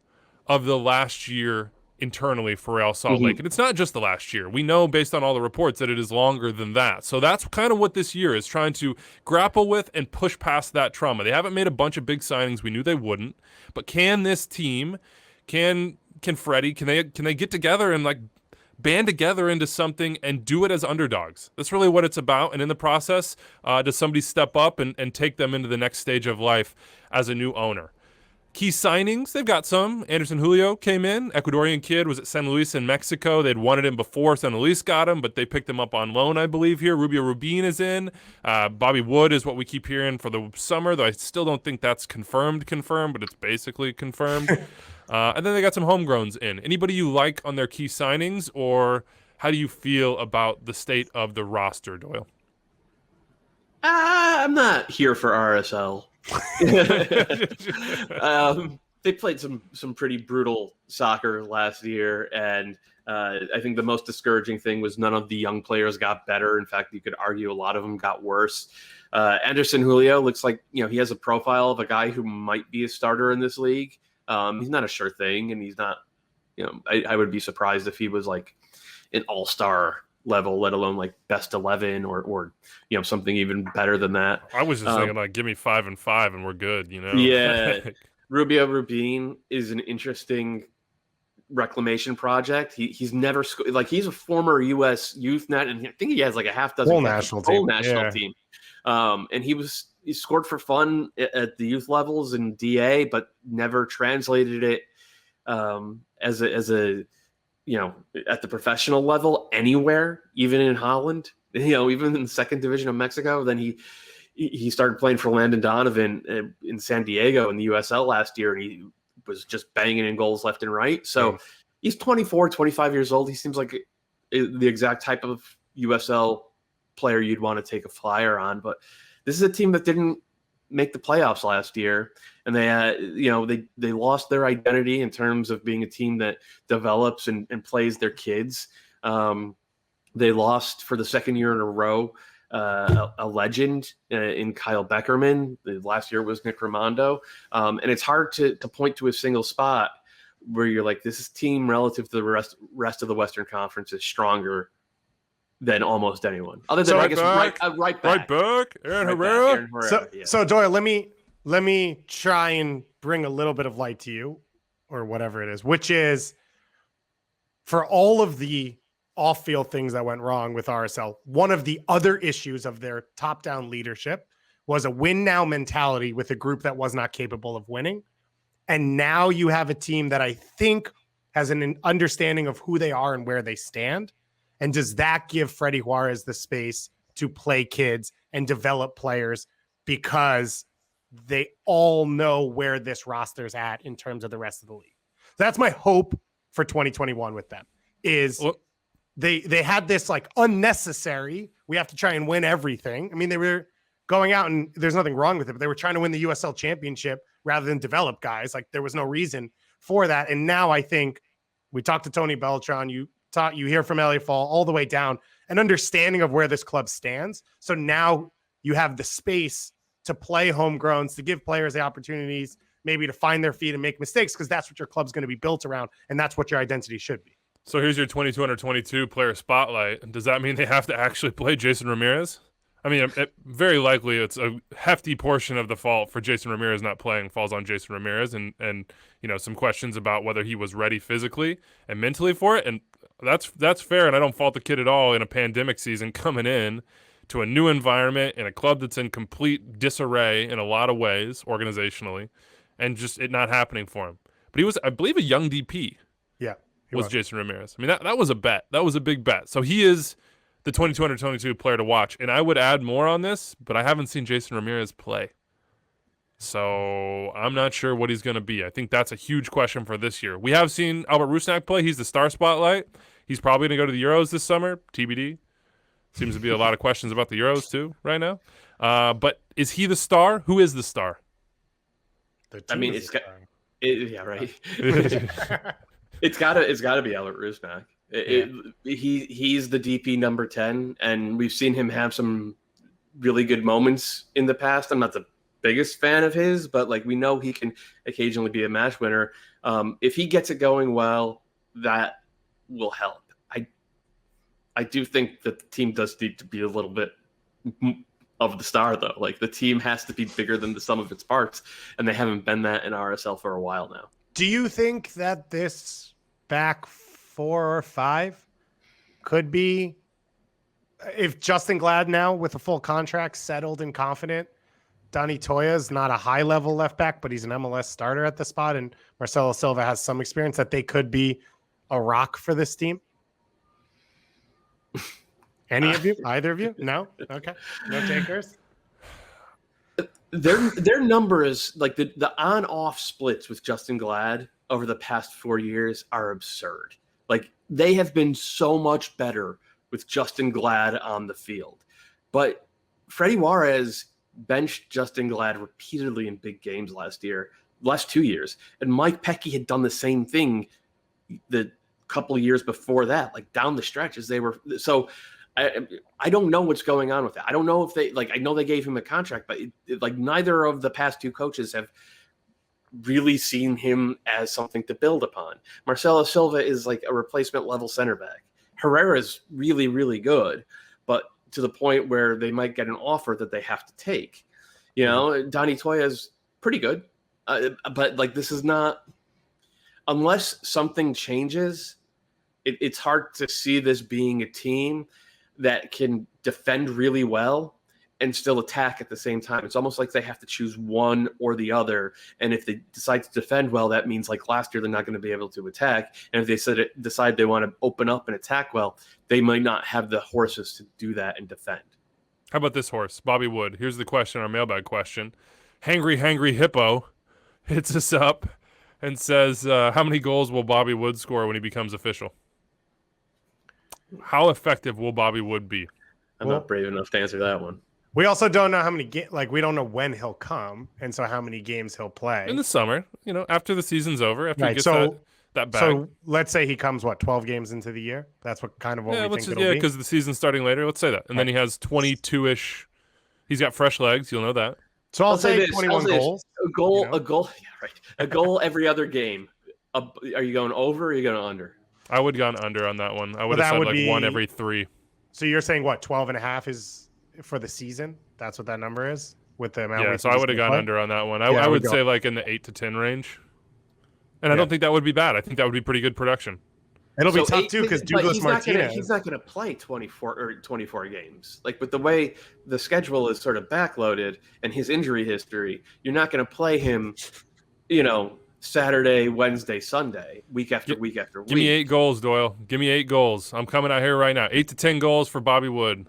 of the last year internally for Real Salt Lake. And it's not just the last year. We know based on all the reports that it is longer than that. So that's kind of what this year is trying to grapple with and push past that trauma. They haven't made a bunch of big signings. We knew they wouldn't. But can this team, can Freddie, can they get together and like band together into something and do it as underdogs? That's really what it's about. And in the process, does somebody step up and take them into the next stage of life as a new owner? Key signings, they've got some. Anderson Julio came in. Ecuadorian kid, was at San Luis in Mexico. They'd wanted him before San Luis got him, but they picked him up on loan, I believe, here. Rubio Rubin is in. Bobby Wood is what we keep hearing for the summer, though I still don't think that's confirmed, but it's basically confirmed. And then they got some homegrowns in. Anybody you like on their key signings, or how do you feel about the state of the roster, Doyle? I'm not here for RSL. They played some pretty brutal soccer last year, and I think the most discouraging thing was none of the young players got better. In fact, you could argue a lot of them got worse. Anderson Julio looks like he has a profile of a guy who might be a starter in this league. He's not a sure thing, and he's not. I would be surprised if he was like an all-star level, let alone like best 11 or something even better than that. I was just thinking like, give me 5 and 5 and we're good, Yeah. Rubio Rubin is an interesting reclamation project. He's never he's a former U.S. youth net, and I think he has like a half dozen Whole national team. And he scored for fun at the youth levels in DA, but never translated it as a at the professional level anywhere, even in Holland, even in the second division of Mexico. Then he started playing for Landon Donovan in San Diego in the USL last year, and he was just banging in goals left and right. So he's 24, 25 years old. He seems like the exact type of USL player you'd want to take a flyer on. But this is a team that didn't make the playoffs last year, and they lost their identity in terms of being a team that develops and plays their kids. They lost for the second year in a row a legend in Kyle Beckerman. The last year was Nick Raimondo, and it's hard to point to a single spot where you're like, this team relative to the rest of the Western Conference is stronger than almost anyone, other than right back, Aaron Herrera. So Doyle, let me try and bring a little bit of light to you, or whatever it is, which is for all of the off-field things that went wrong with RSL. One of the other issues of their top-down leadership was a win-now mentality with a group that was not capable of winning. And now you have a team that I think has an understanding of who they are and where they stand. And does that give Freddie Juarez the space to play kids and develop players, because they all know where this roster's at in terms of the rest of the league? That's my hope for 2021 with them is they had this like unnecessary, we have to try and win everything. I mean, they were going out, and there's nothing wrong with it, but they were trying to win the USL championship rather than develop guys. Like, there was no reason for that. And now I think we talked to Tony Beltran, you hear from Elliot Fall all the way down, an understanding of where this club stands. So now you have the space to play homegrowns, to give players the opportunities maybe to find their feet and make mistakes, because that's what your club's going to be built around, and that's what your identity should be. So here's your 22 under 22 player spotlight. Does that mean they have to actually play Jason Ramirez? I mean, very likely it's a hefty portion of the fault for Jason Ramirez not playing falls on Jason Ramirez, and some questions about whether he was ready physically and mentally for it. And that's fair, and I don't fault the kid at all in a pandemic season coming in to a new environment in a club that's in complete disarray in a lot of ways organizationally, and just it not happening for him. But he was, I believe, a young DP. Yeah. was Jason Ramirez. I mean, that was a bet. That was a big bet. So he is the 22 player to watch. And I would add more on this, but I haven't seen Jason Ramirez play. So I'm not sure what he's going to be. I think that's a huge question for this year. We have seen Albert Rusnak play. He's the star spotlight. He's probably going to go to the Euros this summer, TBD. Seems to be a lot of questions about the Euros too right now. But is he the star? Who is the star? I mean, yeah, right. It's gotta be Albert Rusnak. He's the DP number 10, and we've seen him have some really good moments in the past. I'm not the biggest fan of his, but like we know he can occasionally be a match winner. If he gets it going well, that will help. I do think that the team does need to be a little bit of the star, though. Like the team has to be bigger than the sum of its parts, and they haven't been that in RSL for a while now. Do you think that this back 4 or 5 could be, if Justin Glad now with a full contract, settled and confident, Donny Toya is not a high-level left back, but he's an MLS starter at the spot, and Marcelo Silva has some experience, that they could be a rock for this team? Any of you? Either of you? No? Okay. No takers? Their numbers, like the on-off splits with Justin Glad over the past 4 years are absurd. Like they have been so much better with Justin Glad on the field. But Freddie Juarez benched Justin Glad repeatedly in big games last 2 years. And Mike Pecky had done the same thing the couple of years before that, like down the stretches. They were so I don't know what's going on with that. I don't know if they I know they gave him a contract, but like neither of the past 2 coaches have really seen him as something to build upon. Marcelo Silva is like a replacement level center back. Herrera's really, really good, but to the point where they might get an offer that they have to take. You know, Donny Toya is pretty good, but like this is not, unless something changes, it's hard to see this being a team that can defend really well and still attack at the same time. It's almost like they have to choose one or the other. And if they decide to defend well, that means like last year, they're not going to be able to attack. And if they decide they want to open up and attack well, they might not have the horses to do that and defend. How about this horse, Bobby Wood? Here's the question, our mailbag question. Hangry Hippo hits us up and says, how many goals will Bobby Wood score when he becomes official? How effective will Bobby Wood be? I'm not brave enough to answer that one. We also don't know how many we don't know when he'll come, and so how many games he'll play in the summer. You know, after the season's over, after he gets that back. So let's say he comes 12 games into the year. That's what we think it'll be. Because the season's starting later. Let's say that, and then he has 22-ish. He's got fresh legs. You'll know that. So I'll say 21 goals. A goal. Yeah, right. A goal every other game. Are you going over? Or are you going under? I would have gone under on that one. I would have said one every 3. So you're saying 12.5 is for the season? That's what that number is with the amount. Yeah, so I would have gone under on that one. I would say like in the 8 to 10 range. And I don't think that would be bad. I think that would be pretty good production. It'll be tough too because Douglas Martinez. He's not going to play 24 games. Like with the way the schedule is sort of backloaded and his injury history, you're not going to play him, Saturday, Wednesday, Sunday, week after week after week. Give me 8 goals, Doyle. Give me 8 goals. I'm coming out here right now. 8 to 10 goals for Bobby Wood.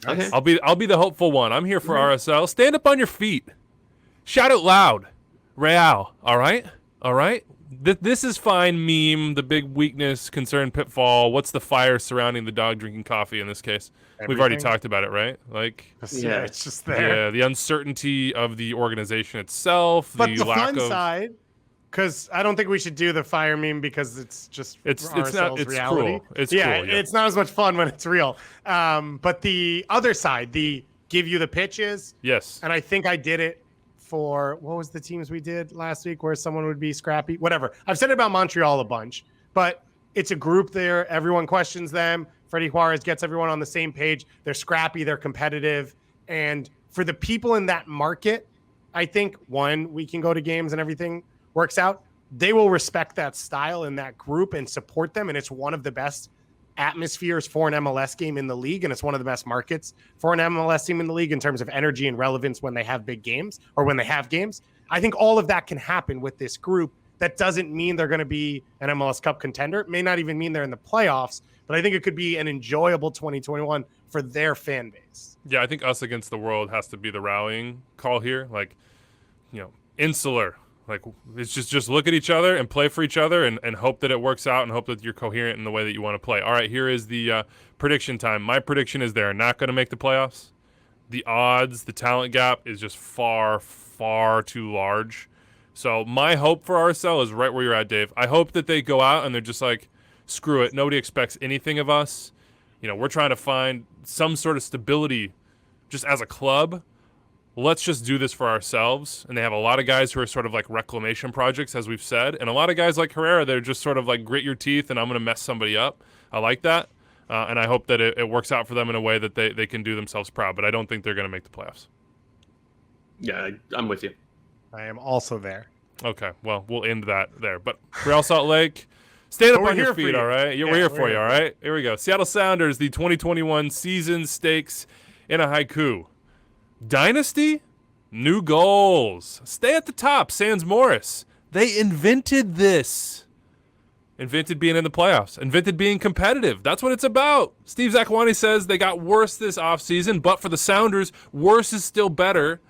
Okay. I'll be the hopeful one. I'm here for RSL. Stand up on your feet. Shout out loud. Real. All right? All right? This is fine meme, the big weakness, concern, pitfall. What's the fire surrounding the dog drinking coffee in this case? Everything. We've already talked about it, right? It's just there. Yeah, the uncertainty of the organization itself. But the fun side, because I don't think we should do the fire meme because it's just it's reality. Cruel. It's cruel. It's not as much fun when it's real. But the other side, the give you the pitches. Yes. And I think I did it for, what was the teams we did last week where someone would be scrappy? Whatever. I've said it about Montreal a bunch, but it's a group there. Everyone questions them. Freddie Juarez gets everyone on the same page. They're scrappy. They're competitive. And for the people in that market, I think, one, we can go to games and everything works out. They will respect that style in that group and support them. And it's one of the best atmospheres for an MLS game in the league. And it's one of the best markets for an MLS team in the league in terms of energy and relevance when they have big games or when they have games. I think all of that can happen with this group That doesn't mean they're going to be an MLS Cup contender. It may not even mean they're in the playoffs, but I think it could be an enjoyable 2021 for their fan base. Yeah, I think us against the world has to be the rallying call here. Like, insular. Like, it's just look at each other and play for each other and hope that it works out and hope that you're coherent in the way that you want to play. All right, here is the prediction time. My prediction is they're not going to make the playoffs. The odds, the talent gap is just far, far too large. So my hope for RSL is right where you're at, Dave. I hope that they go out and they're just like, screw it. Nobody expects anything of us. We're trying to find some sort of stability just as a club. Let's just do this for ourselves. And they have a lot of guys who are sort of like reclamation projects, as we've said. And a lot of guys like Herrera, they're just sort of like grit your teeth and I'm going to mess somebody up. I like that. And I hope that it works out for them in a way that they can do themselves proud. But I don't think they're going to make the playoffs. Yeah, I'm with you. I am also there. Okay, well, we'll end that there. But Real Salt Lake, stand up on your feet, all right? We're here for you, all right? Here we go. Seattle Sounders, the 2021 season stakes in a haiku. Dynasty, new goals. Stay at the top, Sans Morris. They invented this. Invented being in the playoffs. Invented being competitive. That's what it's about. Steve Zakuani says they got worse this offseason, but for the Sounders, worse is still better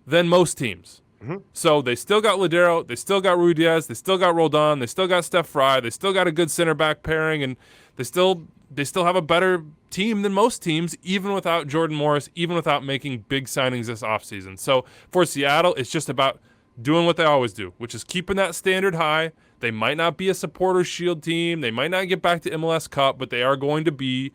than most teams. Mm-hmm. So they still got Ladero, they still got Rui Diaz, they still got Roldan, they still got Steph Fry, they still got a good center back pairing, and they still have a better team than most teams, even without Jordan Morris, even without making big signings this offseason. So for Seattle, it's just about doing what they always do, which is keeping that standard high. They might not be a supporter shield team, they might not get back to MLS Cup, but they are going to be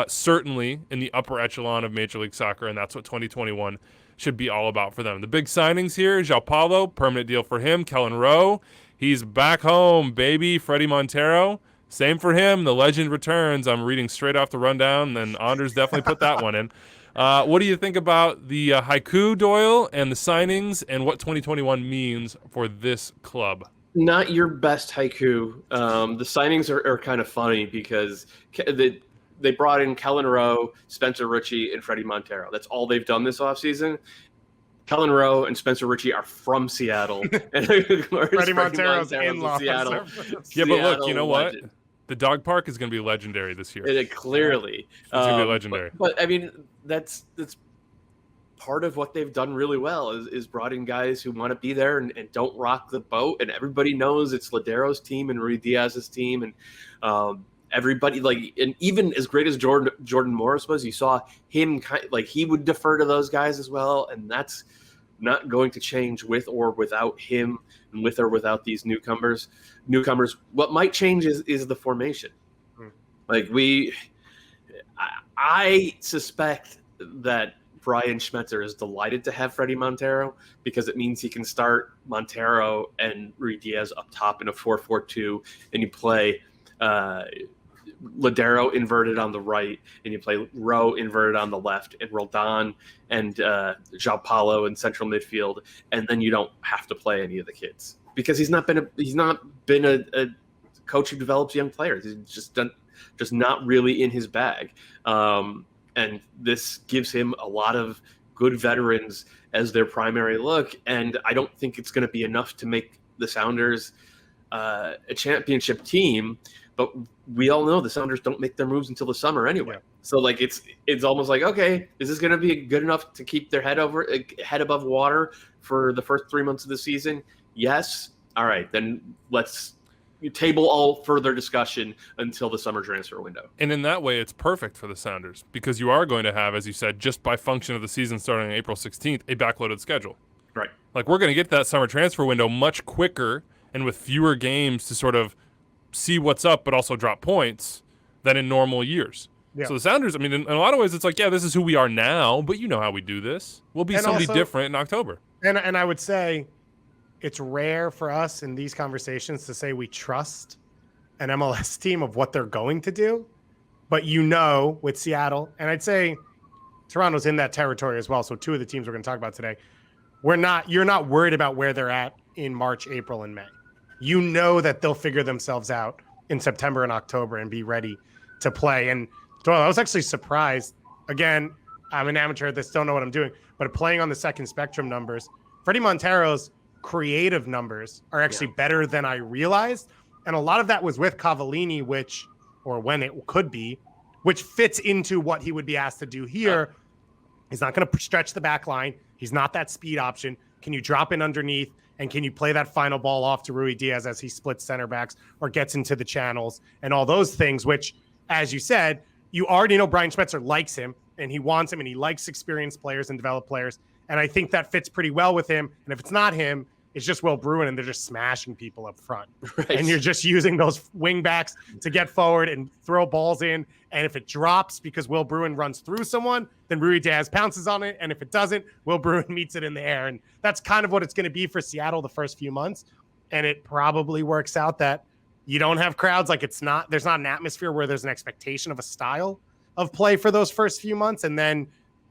certainly in the upper echelon of Major League Soccer, and that's what 2021 should be all about for them. The big signings here, João Paulo, permanent deal for him. Kellen Rowe, he's back home, baby. Freddie Montero, same for him. The legend returns. I'm reading straight off the rundown, and Anders definitely put that one in. What do you think about the haiku, Doyle, and the signings, and what 2021 means for this club? Not your best haiku. The signings are kind of funny because they brought in Kellen Rowe, Spencer Ritchie, and Freddie Montero. That's all they've done this offseason. Kellen Rowe and Spencer Ritchie are from Seattle. And Freddie Montero's in-laws. Seattle. Yeah, but look, you know what? The dog park is going to be legendary this year. Clearly. It's going to be legendary. But I mean, that's part of what they've done really well is brought in guys who want to be there and don't rock the boat. And everybody knows it's Ladero's team and Rui Diaz's team. And everybody, and even as great as Jordan Morris was, you saw him he would defer to those guys as well, and that's not going to change with or without him, and with or without these newcomers. What might change is the formation. I suspect that Brian Schmetzer is delighted to have Freddie Montero because it means he can start Montero and Rui Diaz up top in a 4-4-2, and you play Ladero inverted on the right, and you play Rowe inverted on the left, and Roldan and João Paulo in central midfield, and then you don't have to play any of the kids because he's not been a coach who develops young players. He's just not really in his bag, and this gives him a lot of good veterans as their primary look, and I don't think it's going to be enough to make the Sounders a championship team. But we all know the Sounders don't make their moves until the summer anyway. Yeah. So it's almost like, okay, is this going to be good enough to keep their head above water for the first 3 months of the season? Yes. All right, then let's table all further discussion until the summer transfer window. And in that way, it's perfect for the Sounders because you are going to have, as you said, just by function of the season starting on April 16th, a backloaded schedule. Right. We're going to get that summer transfer window much quicker and with fewer games to sort of see what's up, but also drop points than in normal years. Yeah. So the Sounders, in a lot of ways, it's this is who we are now, but you know how we do this. We'll be somebody different in October. And I would say it's rare for us in these conversations to say we trust an MLS team of what they're going to do, but with Seattle, and I'd say Toronto's in that territory as well. So two of the teams we're going to talk about today, you're not worried about where they're at in March, April, and May. You know that they'll figure themselves out in September and October and be ready to play. And Doyle, I was actually surprised. Again, I'm an amateur at this, don't know what I'm doing, but playing on the second spectrum numbers, Freddie Montero's creative numbers are actually better than I realized. And a lot of that was with Cavallini, when it could be, which fits into what he would be asked to do here. He's not going to stretch the back line. He's not that speed option. Can you drop in underneath? And can you play that final ball off to Rui Diaz as he splits center backs or gets into the channels and all those things, which, as you said, you already know Brian Schmetzer likes him and he wants him and he likes experienced players and developed players. And I think that fits pretty well with him. And if it's not him, it's just Will Bruin and they're just smashing people up front. Right. And you're just using those wing backs to get forward and throw balls in. And if it drops because Will Bruin runs through someone, then Rui Diaz pounces on it. And if it doesn't, Will Bruin meets it in the air. And that's kind of what it's going to be for Seattle the first few months. And it probably works out that you don't have crowds. Like there's not an atmosphere where there's an expectation of a style of play for those first few months. And then,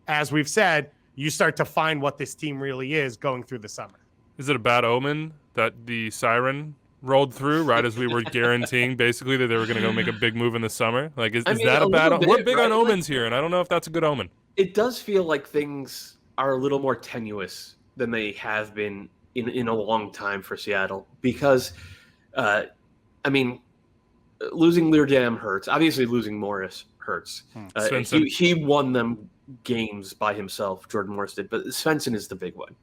as we've said, you start to find what this team really is going through the summer. Is it a bad omen that the siren rolled through right as we were guaranteeing basically that they were going to go make a big move in the summer? Like, is that a bad omen? We're big on omens here, and I don't know if that's a good omen. It does feel like things are a little more tenuous than they have been in a long time for Seattle because, losing Leerdam hurts. Obviously, losing Morris hurts. He won them games by himself, Jordan Morris did, but Svensson is the big one.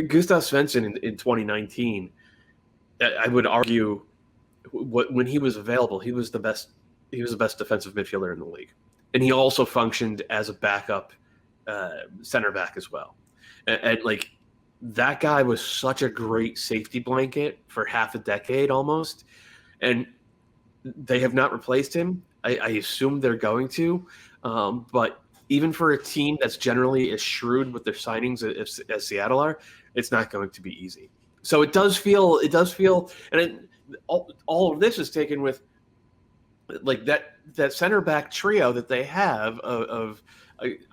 Gustav Svensson in 2019, I would argue, when he was available, he was the best. He was the best defensive midfielder in the league, and he also functioned as a backup center back as well. And like that guy was such a great safety blanket for half a decade almost, and they have not replaced him. I assume they're going to, but even for a team that's generally as shrewd with their signings as Seattle are, it's not going to be easy. So it does feel, and all of this is taken with like that center back trio that they have of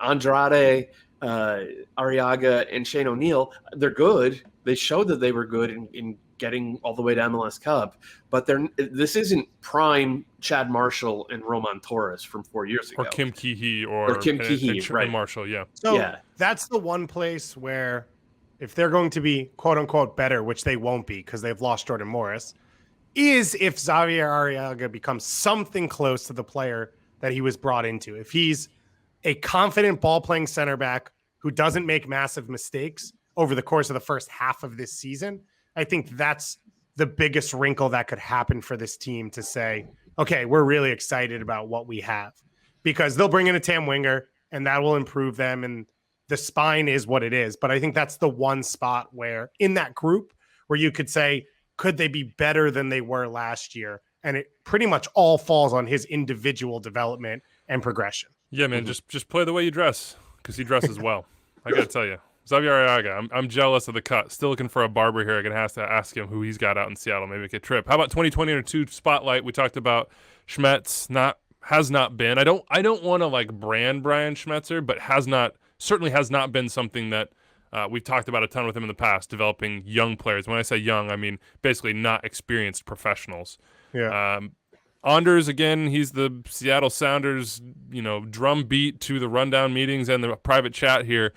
Andrade, Arriaga, and Shane O'Neill. They're good. They showed that they were good in getting all the way to MLS Cup, but this isn't prime Chad Marshall and Roman Torres from 4 years ago. Or Kim Keehee or Kim Keehee, right. And Marshall, yeah. So that's the one place where if they're going to be quote unquote better, which they won't be because they've lost Jordan Morris, is if Xavier Arriaga becomes something close to the player that he was brought into. If he's a confident ball-playing center back who doesn't make massive mistakes over the course of the first half of this season, I think that's the biggest wrinkle that could happen for this team to say, okay, we're really excited about what we have, because they'll bring in a Tam winger and that will improve them. And the spine is what it is. But I think that's the one spot where in that group where you could say, could they be better than they were last year? And it pretty much all falls on his individual development and progression. Yeah, man, just play the way you dress because he dresses well. I got to tell you. Xavier Arriaga, I'm jealous of the cut. Still looking for a barber here. I'm going to have to ask him who he's got out in Seattle. Maybe we could trip. How about 2022 spotlight? We talked about Schmetz. Has not been. I don't want to like brand Brian Schmetzer, but certainly has not been something that we've talked about a ton with him in the past, developing young players. When I say young, I mean basically not experienced professionals. Yeah. Anders, again, he's the Seattle Sounders, drum beat to the rundown meetings and the private chat here.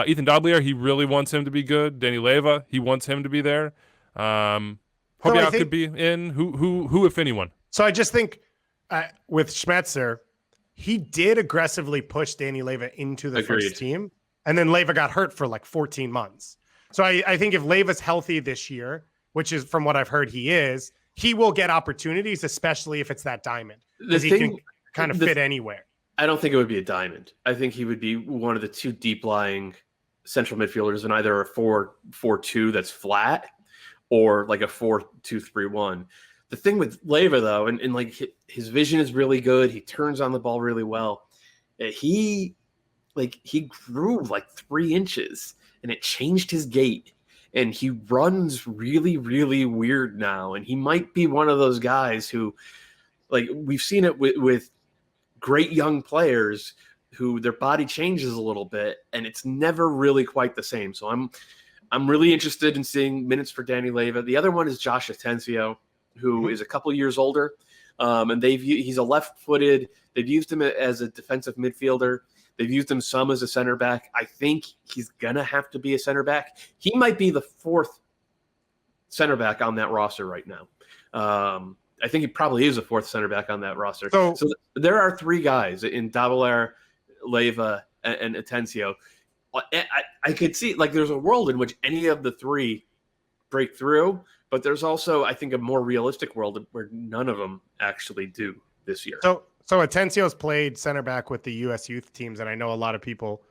Ethan Doblier, he really wants him to be good. Danny Leyva, he wants him to be there. Hobbiak could be in. Who, if anyone? So I just think with Schmetzer, he did aggressively push Danny Leyva into the first team, and then Leyva got hurt for like 14 months. So I think if Leyva's healthy this year, which is from what I've heard he will get opportunities, especially if it's that diamond, because he can kind of fit anywhere. I don't think it would be a diamond. I think he would be one of the two deep-lying central midfielders in either a 4-4-2 that's flat or like a 4-2-3-1. The thing with Leyva, though, and like his vision is really good. He turns on the ball really well. He grew like 3 inches, and it changed his gait. And he runs really, really weird now. And he might be one of those guys who, like, we've seen it with great young players who their body changes a little bit, and it's never really quite the same. So I'm really interested in seeing minutes for Danny Leyva. The other one is Josh Atencio, who is a couple years older, and he's a left-footed. They've used him as a defensive midfielder. They've used him some as a center back. I think he's gonna have to be a center back. He might be the 4th center back on that roster right now. I think he probably is a fourth center back on that roster. So there are three guys in Davelair, Leyva, and Atencio. I could see, like, there's a world in which any of the three break through, but there's also, I think, a more realistic world where none of them actually do this year. So Atencio's played center back with the U.S. youth teams, and I know a lot of people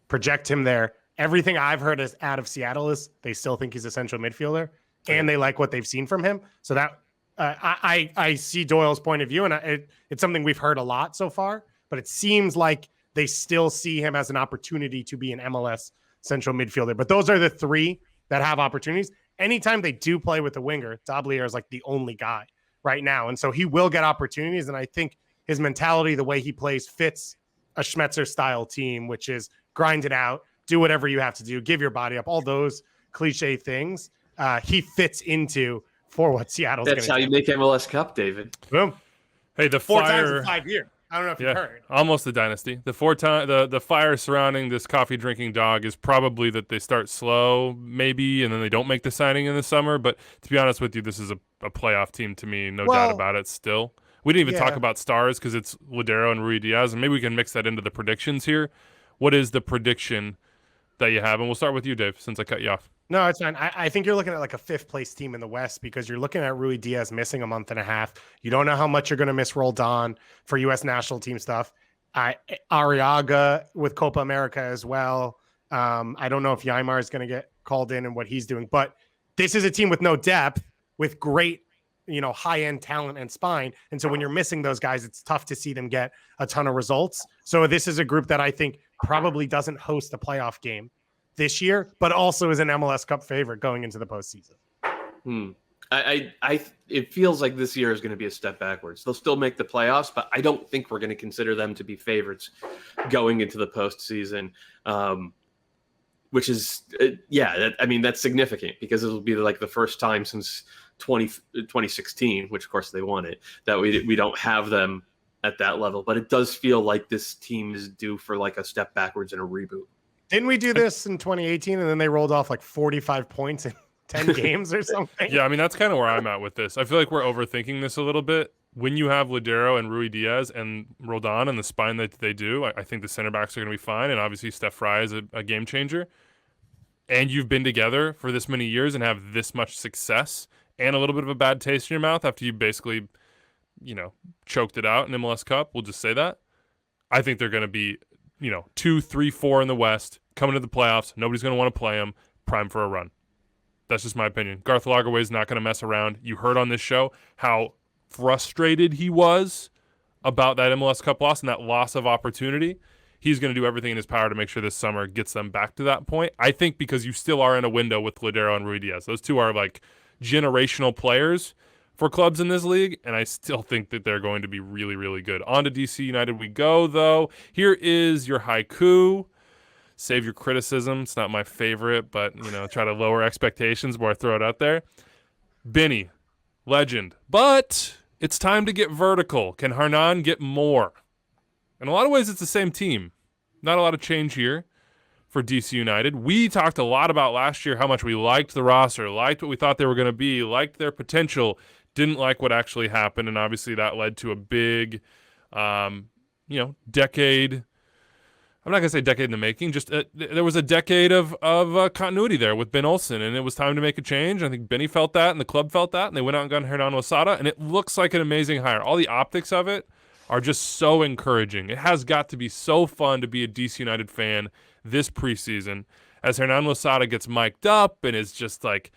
project him there. Everything I've heard is out of Seattle is they still think he's a central midfielder, and they like what they've seen from him. So that I see Doyle's point of view, and it's something we've heard a lot so far. But it seems like they still see him as an opportunity to be an MLS central midfielder. But those are the three that have opportunities. Anytime they do play with the winger, Davelair is like the only guy right now, and so he will get opportunities. And I think his mentality, the way he plays, fits a Schmetzer style team, which is grind it out, do whatever you have to do, give your body up, all those cliche things. He fits into for what Seattle's going to do. That's how you make MLS Cup, David. Boom. Hey, the 4 fire, times in 5 years. I don't know if you've heard. Almost the dynasty. The fire surrounding this coffee drinking dog is probably that they start slow, maybe, and then they don't make the signing in the summer. But to be honest with you, this is a playoff team to me, no doubt about it. Still, we didn't even talk about stars because it's Ladero and Rui Diaz, and maybe we can mix that into the predictions here. What is the prediction that you have? And we'll start with you, Dave, since I cut you off. No, it's fine. I think you're looking at like a 5th place team in the West because you're looking at Rui Diaz missing a month and a half. You don't know how much you're going to miss Roldan for U.S. national team stuff. Arriaga with Copa America as well. I don't know if Ymar is going to get called in and what he's doing, but this is a team with no depth, with great, high-end talent and spine. And so when you're missing those guys, it's tough to see them get a ton of results. So this is a group that I think probably doesn't host a playoff game this year, but also is an MLS Cup favorite going into the postseason. It feels like this year is going to be a step backwards. They'll still make the playoffs, but I don't think we're going to consider them to be favorites going into the postseason, which is, that's significant because it'll be like the first time since 2016, which of course they won it, that we don't have them at that level. But it does feel like this team is due for like a step backwards and a reboot. Didn't we do this in 2018 and then they rolled off like 45 points in 10 games or something? Yeah, I mean, that's kind of where I'm at with this. I feel like we're overthinking this a little bit. When you have Ladero and Rui Diaz and Roldan and the spine that they do, I think the center backs are going to be fine. And obviously Steph Fry is a game changer. And you've been together for this many years and have this much success and a little bit of a bad taste in your mouth after you basically, choked it out in MLS Cup. We'll just say that. I think they're going to be 2, 3, 4 in the West, coming to the playoffs. Nobody's going to want to play them. Prime for a run. That's just my opinion. Garth Lagerwey is not going to mess around. You heard on this show how frustrated he was about that MLS Cup loss and that loss of opportunity. He's going to do everything in his power to make sure this summer gets them back to that point. I think because you still are in a window with Ladero and Rui Diaz. Those two are like generational players for clubs in this league, and I still think that they're going to be really, really good. On to DC United we go, though. Here is your haiku. Save your criticism. It's not my favorite, but, try to lower expectations before I throw it out there. Benny, legend. But it's time to get vertical. Can Hernan get more? In a lot of ways, it's the same team. Not a lot of change here for DC United. We talked a lot about last year how much we liked the roster, liked what we thought they were going to be, liked their potential, didn't like what actually happened, and obviously that led to a big, decade. I'm not going to say decade in the making. Just there was a decade of continuity there with Ben Olsen, and it was time to make a change. I think Benny felt that, and the club felt that, and they went out and got Hernan Losada, and it looks like an amazing hire. All the optics of it are just so encouraging. It has got to be so fun to be a DC United fan this preseason as Hernan Losada gets mic'd up and is just like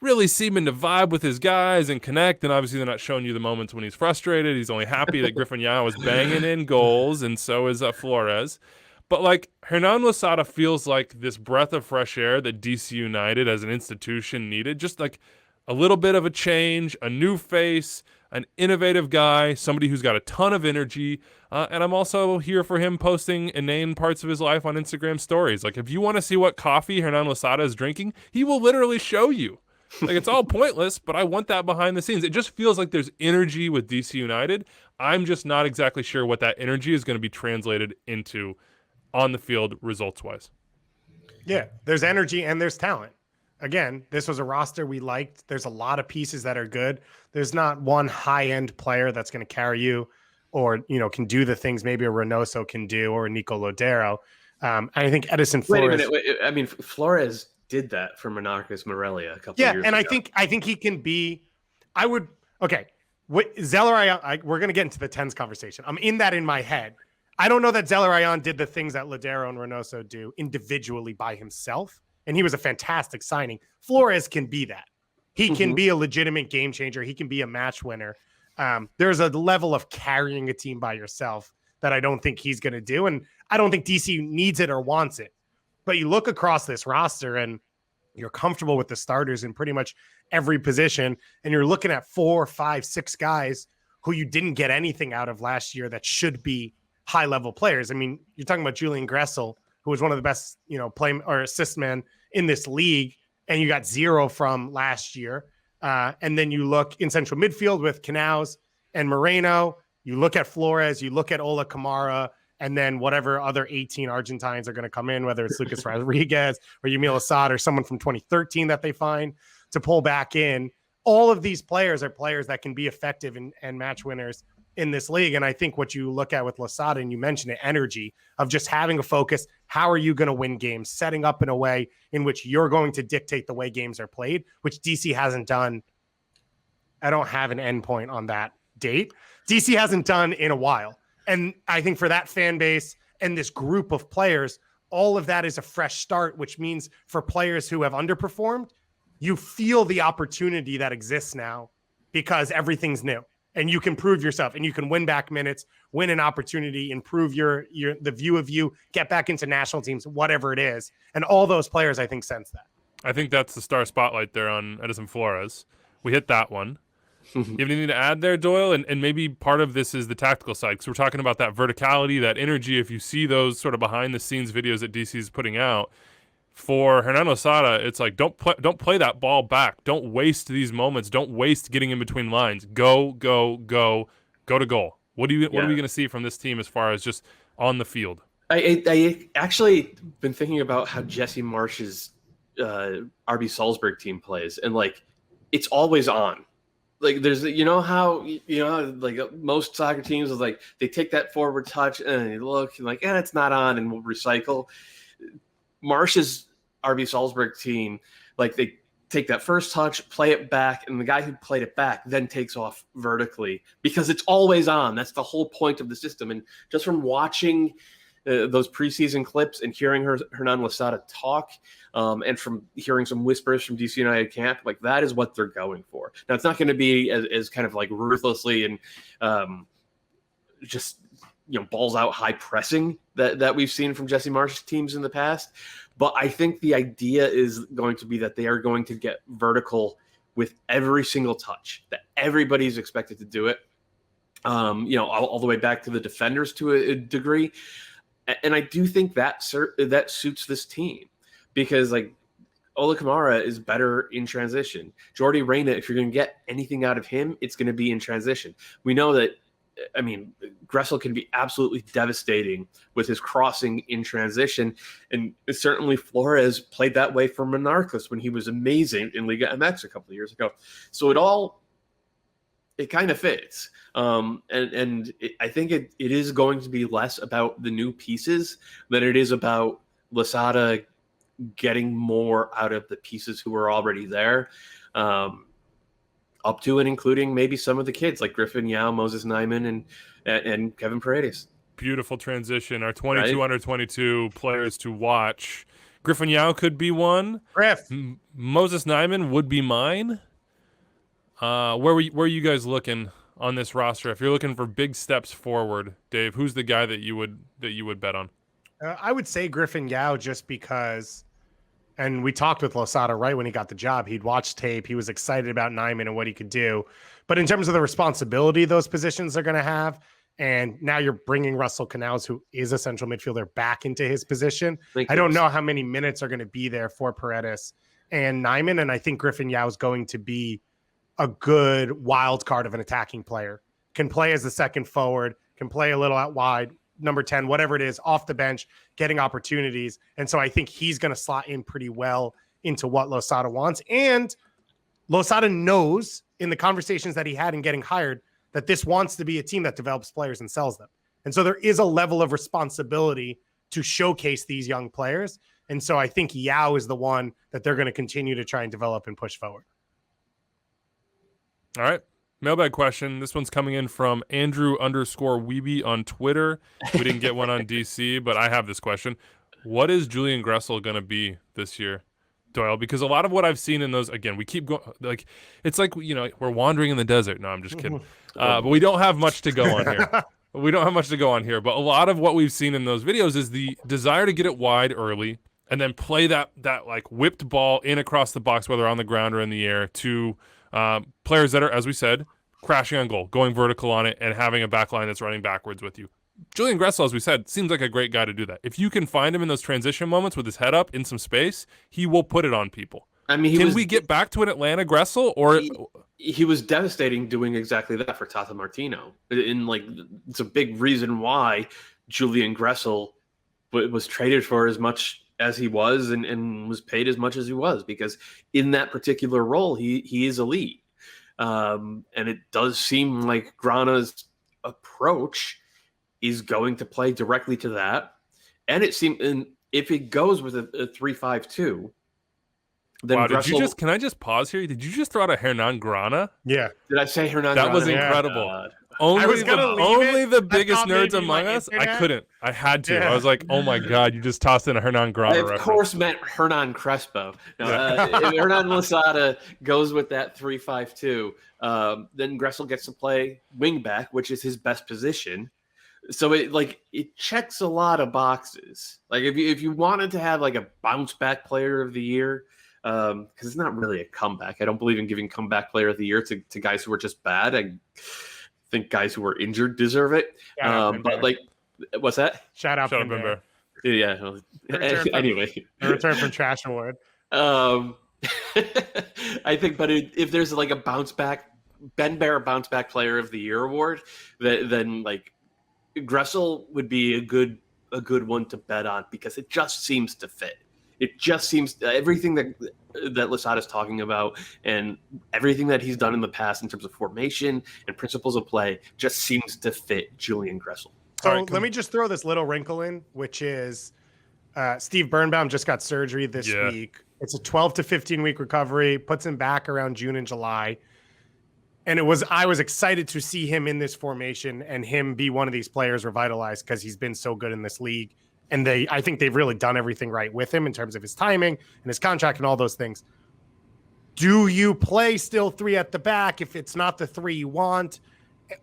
really seeming to vibe with his guys and connect. And obviously they're not showing you the moments when he's frustrated. He's only happy that Griffin Yao is banging in goals, and so is Flores. But like Hernan Losada feels like this breath of fresh air that DC United as an institution needed. Just like a little bit of a change, a new face, an innovative guy, somebody who's got a ton of energy. And I'm also here for him posting inane parts of his life on Instagram stories. Like if you want to see what coffee Hernan Losada is drinking, he will literally show you. Like it's all pointless, but I want that behind the scenes. It just feels like there's energy with DC United. I'm just not exactly sure what that energy is going to be translated into on the field results-wise. Yeah, there's energy and there's talent. again, this was a roster we liked. There's a lot of pieces that are good. There's not one high-end player that's going to carry you or, can do the things maybe a Reynoso can do or a Nico Lodero. I think Edison Flores. Wait a minute. I mean, Flores did that for Monarchus Morelia a couple of years and ago. I think he can be. Zelarayan, we're going to get into the tens conversation. I'm in that in my head. I don't know that Zelarayan did the things that Lodero and Reynoso do individually by himself, and he was a fantastic signing. Flores can be that. He can be a legitimate game changer. He can be a match winner. There's a level of carrying a team by yourself that I don't think he's going to do, and I don't think DC needs it or wants it. But you look across this roster, and you're comfortable with the starters in pretty much every position, and you're looking at 4, 5, 6 guys who you didn't get anything out of last year that should be high-level players. I mean, you're talking about Julian Gressel, who was one of the best, play or assist man in this league, and you got 0 from last year. And then you look in central midfield with Canals and Moreno. You look at Flores, you look at Ola Kamara, and then whatever other 18 Argentines are going to come in, whether it's Lucas Rodriguez or Yamil Assad or someone from 2013 that they find to pull back in. All of these players are players that can be effective and match winners in this league. And I think what you look at with Losada, and you mentioned it, energy of just having a focus. How are you going to win games? Setting up in a way in which you're going to dictate the way games are played, which DC hasn't done. I don't have an endpoint on that date. DC hasn't done in a while. And I think for that fan base and this group of players, all of that is a fresh start, which means for players who have underperformed, you feel the opportunity that exists now because everything's new. And you can prove yourself, and you can win back minutes, win an opportunity, improve the view of you, get back into national teams, whatever it is. And all those players, I think, sense that. I think that's the star spotlight there on Edison Flores. We hit that one. You have anything to add there, Doyle? And maybe part of this is the tactical side, because we're talking about that verticality, that energy. If you see those sort of behind-the-scenes videos that DC is putting out, for Hernan Losada, it's like, don't play that ball back. Don't waste these moments. Don't waste getting in between lines. Go to goal. What are we going to see from this team as far as just on the field? I actually been thinking about how Jesse Marsh's RB Salzburg team plays, and like it's always on. Like there's how like most soccer teams is like they take that forward touch and they look and like it's not on and we'll recycle. Marsh's RB Salzburg team, like they take that first touch, play it back, and the guy who played it back then takes off vertically because it's always on. That's the whole point of the system. And just from watching those preseason clips and hearing Hernan Losada talk, and from hearing some whispers from DC United camp, like that is what they're going for. Now it's not going to be as kind of like ruthlessly and just balls out high pressing that we've seen from Jesse Marsh's teams in the past. But I think the idea is going to be that they are going to get vertical with every single touch, that everybody's expected to do it. All the way back to the defenders to a degree. And I do think that suits this team because like Ola Kamara is better in transition. Gio Reyna, if you're going to get anything out of him, it's going to be in transition. We know that, Gressel can be absolutely devastating with his crossing in transition. And certainly Flores played that way for Monarchus when he was amazing in Liga MX a couple of years ago. So it kind of fits. I think it is going to be less about the new pieces than it is about Losada getting more out of the pieces who are already there. Up to and including maybe some of the kids like Griffin Yao, Moses Nyman, and Kevin Paredes. Beautiful transition. Our 22 under 22 players to watch. Griffin Yao could be one. Griff. Moses Nyman would be mine. Where are you guys looking on this roster? If you're looking for big steps forward, Dave, who's the guy that you would bet on? I would say Griffin Yao just because. And we talked with Losada right when he got the job. He'd watched tape. He was excited about Nyman and what he could do. But in terms of the responsibility those positions are going to have, and now you're bringing Russell Canals, who is a central midfielder, back into his position. I don't know how many minutes are going to be there for Paredes and Nyman. And I think Griffin Yao is going to be a good wild card of an attacking player. Can play as the second forward, can play a little out wide, number 10, whatever it is, off the bench, getting opportunities. And so I think he's going to slot in pretty well into what Losada wants. And Losada knows in the conversations that he had in getting hired that this wants to be a team that develops players and sells them. And so there is a level of responsibility to showcase these young players. And so I think Yao is the one that they're going to continue to try and develop and push forward. All right. Mailbag question. This one's coming in from Andrew_Weeby on Twitter. We didn't get one on DC, but I have this question. What is Julian Gressel going to be this year, Doyle? Because a lot of what I've seen in those, again, we keep going, like, it's like, we're wandering in the desert. No, I'm just kidding. But we don't have much to go on here. We don't have much to go on here. But a lot of what we've seen in those videos is the desire to get it wide early and then play that like whipped ball in across the box, whether on the ground or in the air, to players that are, as we said, crashing on goal, going vertical on it, and having a back line that's running backwards with you. Julian Gressel, as we said, seems like a great guy to do that. If you can find him in those transition moments with his head up in some space, he will put it on people. I mean, can we get back to an Atlanta Gressel? Or he was devastating doing exactly that for Tata Martino. It's a big reason why Julian Gressel was traded for as much as he was and was paid as much as he was, because in that particular role, he is elite. And it does seem like Grana's approach is going to play directly to that. And if it goes with a 3-5-2, then wow, Gressel, can I just pause here? Did you just throw out a Hernan Grana? Yeah. Did I say Hernan That Grana? was incredible. God. Only the I biggest thought nerds maybe among my us. I internet- couldn't. I had to. Yeah. I was like, oh my God, you just tossed in a Hernan Grana I, of reference. course, meant Hernan Crespo. No, if Hernan Losada goes with that 3-5-2, then Gressel gets to play wing back, which is his best position. So it checks a lot of boxes. Like if you wanted to have like a bounce back player of the year, because it's not really a comeback. I don't believe in giving comeback player of the year to guys who are just bad. I think guys who are injured deserve it. But what's that? Shout out Ben Ben Bear. Yeah. Anyway, A return from trash award. I think, but if there's like a bounce back, Ben Bear bounce back player of the year award, then like Gressel would be a good one to bet on, because it just seems to fit. It just seems everything that Losada's talking about and everything that he's done in the past in terms of formation and principles of play just seems to fit Julian Gressel. So let me just throw this little wrinkle in, which is Steve Birnbaum just got surgery this week. It's a 12 to 15 week recovery, puts him back around June and July. And I was excited to see him in this formation and him be one of these players revitalized, because he's been so good in this league. And I think they've really done everything right with him in terms of his timing and his contract and all those things. Do you play still 3 at the back if it's not the 3 you want?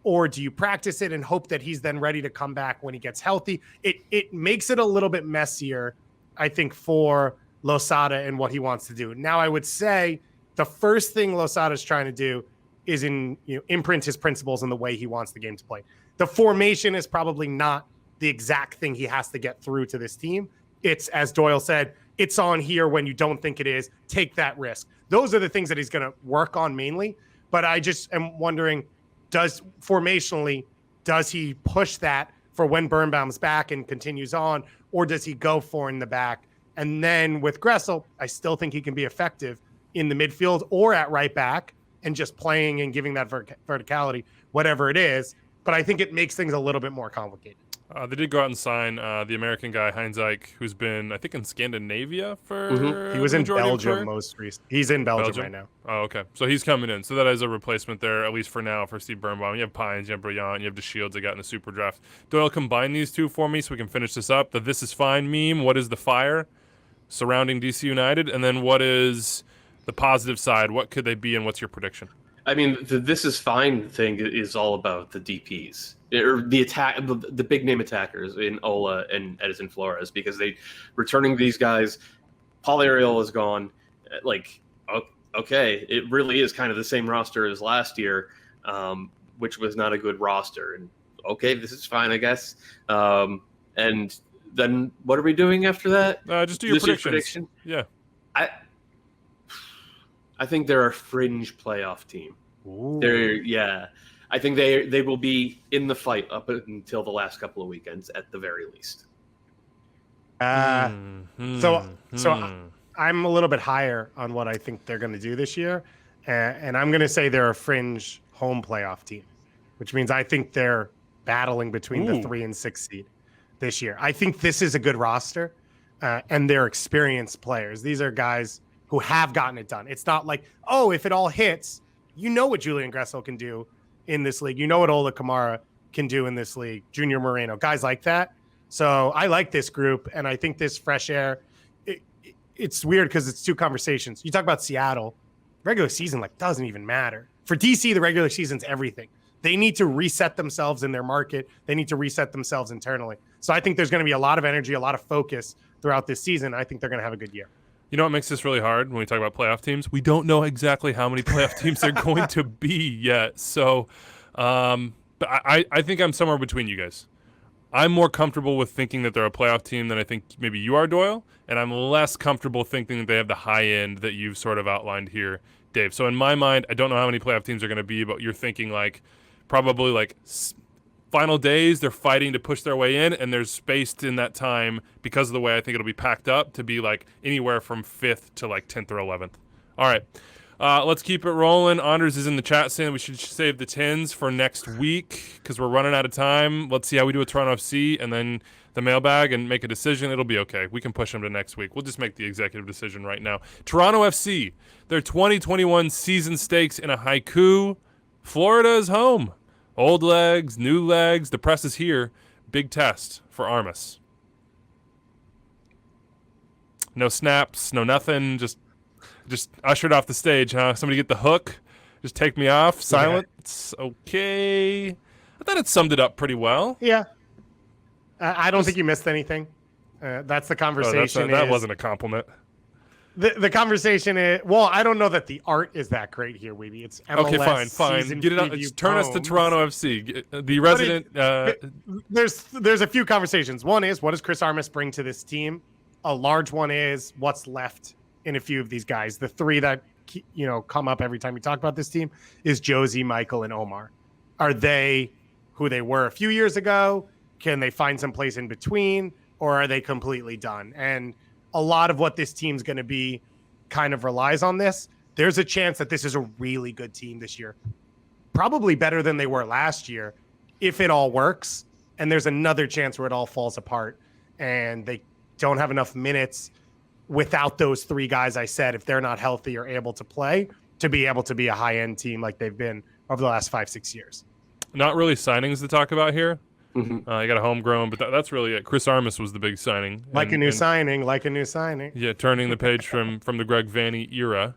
Or do you practice it and hope that he's then ready to come back when he gets healthy? It makes it a little bit messier, I think, for Losada and what he wants to do. Now, I would say the first thing Losada is trying to do is imprint his principles in the way he wants the game to play. The formation is probably not the exact thing he has to get through to this team. It's, as Doyle said, it's on here when you don't think it is. Take that risk. Those are the things that he's going to work on mainly. But I just am wondering, formationally, does he push that for when Birnbaum's back and continues on, or does he go for in the back? And then with Gressel, I still think he can be effective in the midfield or at right back and just playing and giving that verticality, whatever it is. But I think it makes things a little bit more complicated. They did go out and sign the American guy, Heinz Ike, who's been, I think, in Scandinavia for He was in Belgium most recently. He's in Belgium right now. Oh, okay. So he's coming in. So that is a replacement there, at least for now, for Steve Birnbaum. You have Pines, you have Brillant, you have DeShields that got in the super draft. Doyle, combine these two for me so we can finish this up. The This Is Fine meme, what is the fire surrounding DC United? And then what is the positive side? What could they be, and what's your prediction? I mean, the This Is Fine thing is all about the DPs, or the big name attackers in Ola and Edison Flores, because they returning these guys. Paul Ariel is gone. Okay, it really is kind of the same roster as last year, which was not a good roster. And okay, this is fine, I guess. And then what are we doing after that? Just do your predictions. Yeah. I think they're a fringe playoff team. Ooh. I think they will be in the fight up until the last couple of weekends at the very least. So I'm a little bit higher on what I think they're going to do this year. And I'm going to say they're a fringe home playoff team, which means I think they're battling between the 3 and 6 seed this year. I think this is a good roster, and they're experienced players. These are guys who have gotten it done. It's not like, oh, if it all hits, you know what Julian Gressel can do in this league. You know what Ola Kamara can do in this league, Junior Moreno, guys like that. So I like this group, and I think this fresh air, it's weird because it's two conversations. You talk about Seattle, regular season doesn't even matter. For DC, the regular season's everything. They need to reset themselves in their market. They need to reset themselves internally. So I think there's going to be a lot of energy, a lot of focus throughout this season. I think they're going to have a good year. You know what makes this really hard when we talk about playoff teams? We don't know exactly how many playoff teams they're going to be yet. So but I think I'm somewhere between you guys. I'm more comfortable with thinking that they're a playoff team than I think maybe you are, Doyle, and I'm less comfortable thinking that they have the high end that you've sort of outlined here, Dave. So in my mind, I don't know how many playoff teams are going to be, but you're thinking probably final days, they're fighting to push their way in, and there's spaced in that time because of the way I think it'll be packed up to be anywhere from 5th to 10th or 11th. All right. Let's keep it rolling. Anders is in the chat saying we should save the 10s for next week because we're running out of time. Let's see how we do with Toronto FC and then the mailbag and make a decision. It'll be okay. We can push them to next week. We'll just make the executive decision right now. Toronto FC, their 2021 season stakes in a haiku. Florida is home. Old legs, new legs. The press is here. Big test for Armas. No snaps, no nothing. Just ushered off the stage, huh? Somebody get the hook. Just take me off. Silence. Okay. I thought it summed it up pretty well. Yeah. I don't think you missed anything. That's the conversation. That wasn't a compliment. The conversation is, well, I don't know that the art is that great here, Weeby. It's MLS. Okay, fine. Get it out. Turn us to Toronto FC. The resident. There's a few conversations. One is, what does Chris Armas bring to this team? A large one is, what's left in a few of these guys. The three that come up every time we talk about this team is Josie, Michael, and Omar. Are they who they were a few years ago? Can they find some place in between, or are they completely done? And a lot of what this team's going to be kind of relies on this. There's a chance that this is a really good team this year, probably better than they were last year if it all works. And there's another chance where it all falls apart and they don't have enough minutes without those three guys I said, if they're not healthy or able to play, to be able to be a high-end team like they've been over the last 5-6 years. Not really signings to talk about here. Mm-hmm. You got a homegrown, but that's really it. Chris Armas was the big signing. Like a new signing. Yeah, turning the page from the Greg Vanney era.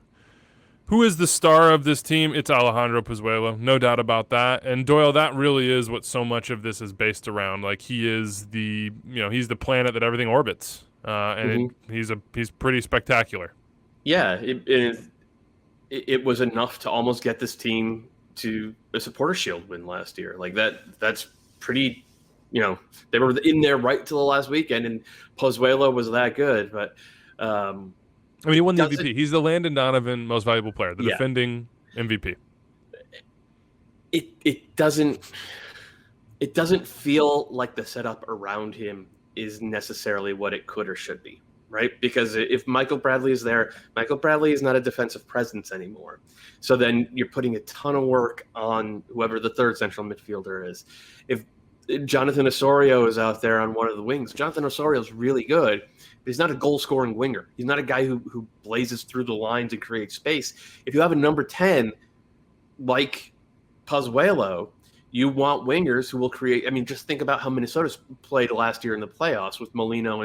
Who is the star of this team? It's Alejandro Pozuelo, no doubt about that. And Doyle, that really is what so much of this is based around. He is he's the planet that everything orbits. He's pretty spectacular. Yeah, it was enough to almost get this team to a supporter shield win last year. That's pretty, they were in there right till the last weekend, and Pozuelo was that good. But he won the MVP. He's the Landon Donovan Most Valuable Player, the defending MVP. It doesn't feel like the setup around him is necessarily what it could or should be, right? Because if Michael Bradley is there, Michael Bradley is not a defensive presence anymore. So then you're putting a ton of work on whoever the third central midfielder is. If Jonathan Osorio is out there on one of the wings, Jonathan Osorio is really good, but he's not a goal-scoring winger. He's not a guy who blazes through the lines and creates space. If you have a number 10 like Pozuelo, you want wingers who will create. Just think about how Minnesota's played last year in the playoffs with Molino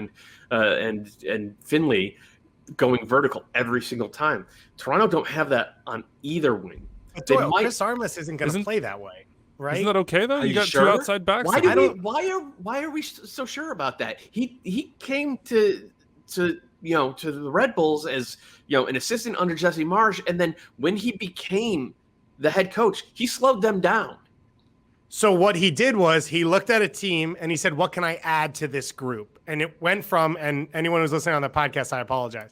and Finley going vertical every single time. Toronto don't have that on either wing. Chris Armas isn't going to play that way, right? Isn't that okay though? You got sure? two outside backs. Why are we so sure about that? He came to the Red Bulls as an assistant under Jesse Marsch, and then when he became the head coach, he slowed them down. So what he did was he looked at a team and he said, what can I add to this group? And it went from, and anyone who's listening on the podcast, I apologize.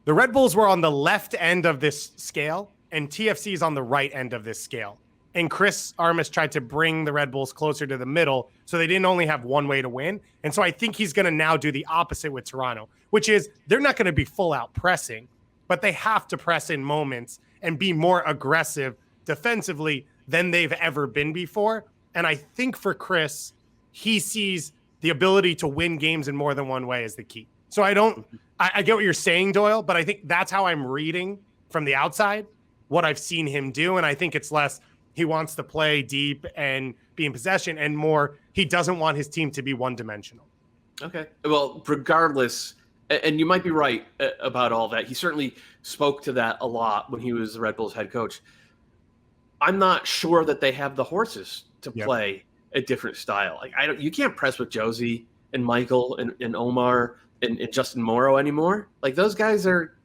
The Red Bulls were on the left end of this scale and TFC is on the right end of this scale. And Chris Armas tried to bring the Red Bulls closer to the middle, so they didn't only have one way to win. And so I think he's going to now do the opposite with Toronto, which is they're not going to be full out pressing, but they have to press in moments and be more aggressive defensively than they've ever been before. And I think for Chris, he sees the ability to win games in more than one way as the key. So I get what you're saying, Doyle, but I think that's how I'm reading from the outside what I've seen him do. And I think it's less he wants to play deep and be in possession, and more he doesn't want his team to be one-dimensional. Okay. Well, regardless, and you might be right about all that. He certainly spoke to that a lot when he was the Red Bulls head coach. I'm not sure that they have the horses to play a different style. Like you can't press with Josie and Michael and Omar and Justin Morrow anymore. Like those guys are,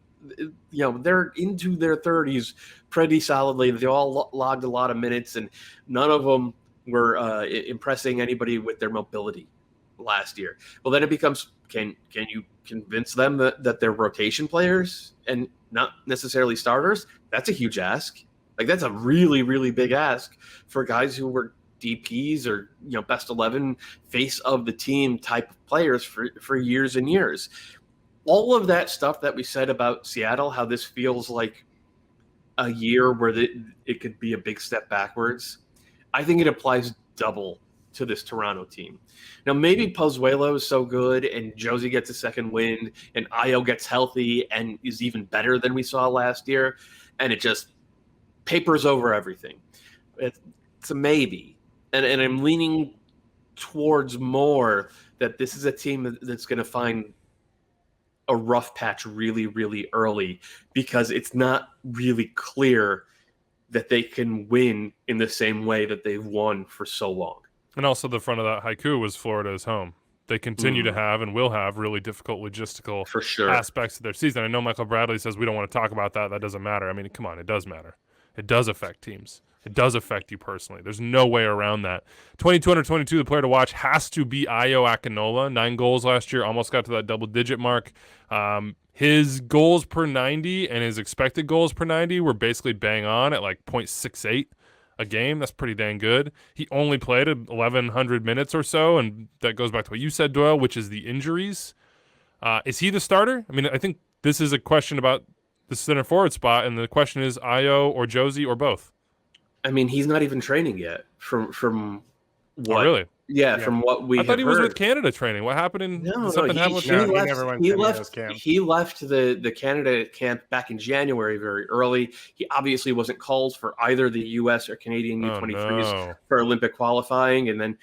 they're into their 30s pretty solidly. They all logged a lot of minutes, and none of them were impressing anybody with their mobility last year. Well, then it becomes, can you convince them that they're rotation players and not necessarily starters? That's a huge ask. Like that's a really, really big ask for guys who were DPs or best 11 face of the team type of players for years and years. All of that stuff that we said about Seattle, how this feels like a year where it could be a big step backwards, I think it applies double to this Toronto team. Now, maybe Pozuelo is so good and Josie gets a second wind and Ayo gets healthy and is even better than we saw last year, and it just papers over everything. It's a maybe. And I'm leaning towards more that this is a team that's going to find a rough patch really, really early, because it's not really clear that they can win in the same way that they've won for so long. And also the front of that haiku was Florida's home. They continue to have and will have really difficult logistical for sure aspects of their season. I know Michael Bradley says we don't want to talk about that. That doesn't matter. I mean, come on, it does matter. It does affect teams. It does affect you personally. There's no way around that. 2222, the player to watch has to be Ayo Akinola. 9 goals last year, almost got to that double-digit mark. His goals per 90 and his expected goals per 90 were basically bang on at like 0.68 a game. That's pretty dang good. He only played 1,100 minutes or so, and that goes back to what you said, Doyle, which is the injuries. Is he the starter? I mean, I think this is a question about the center forward spot, and the question is Ayo or Josie or both. I mean, he's not even training yet from what? Oh, really? Yeah, from what we I thought he was heard. with Canada training. What happened? No, Something happened with he left the Canada camp back in January very early. He obviously wasn't called for either the U.S. or Canadian U23s for Olympic qualifying. And then,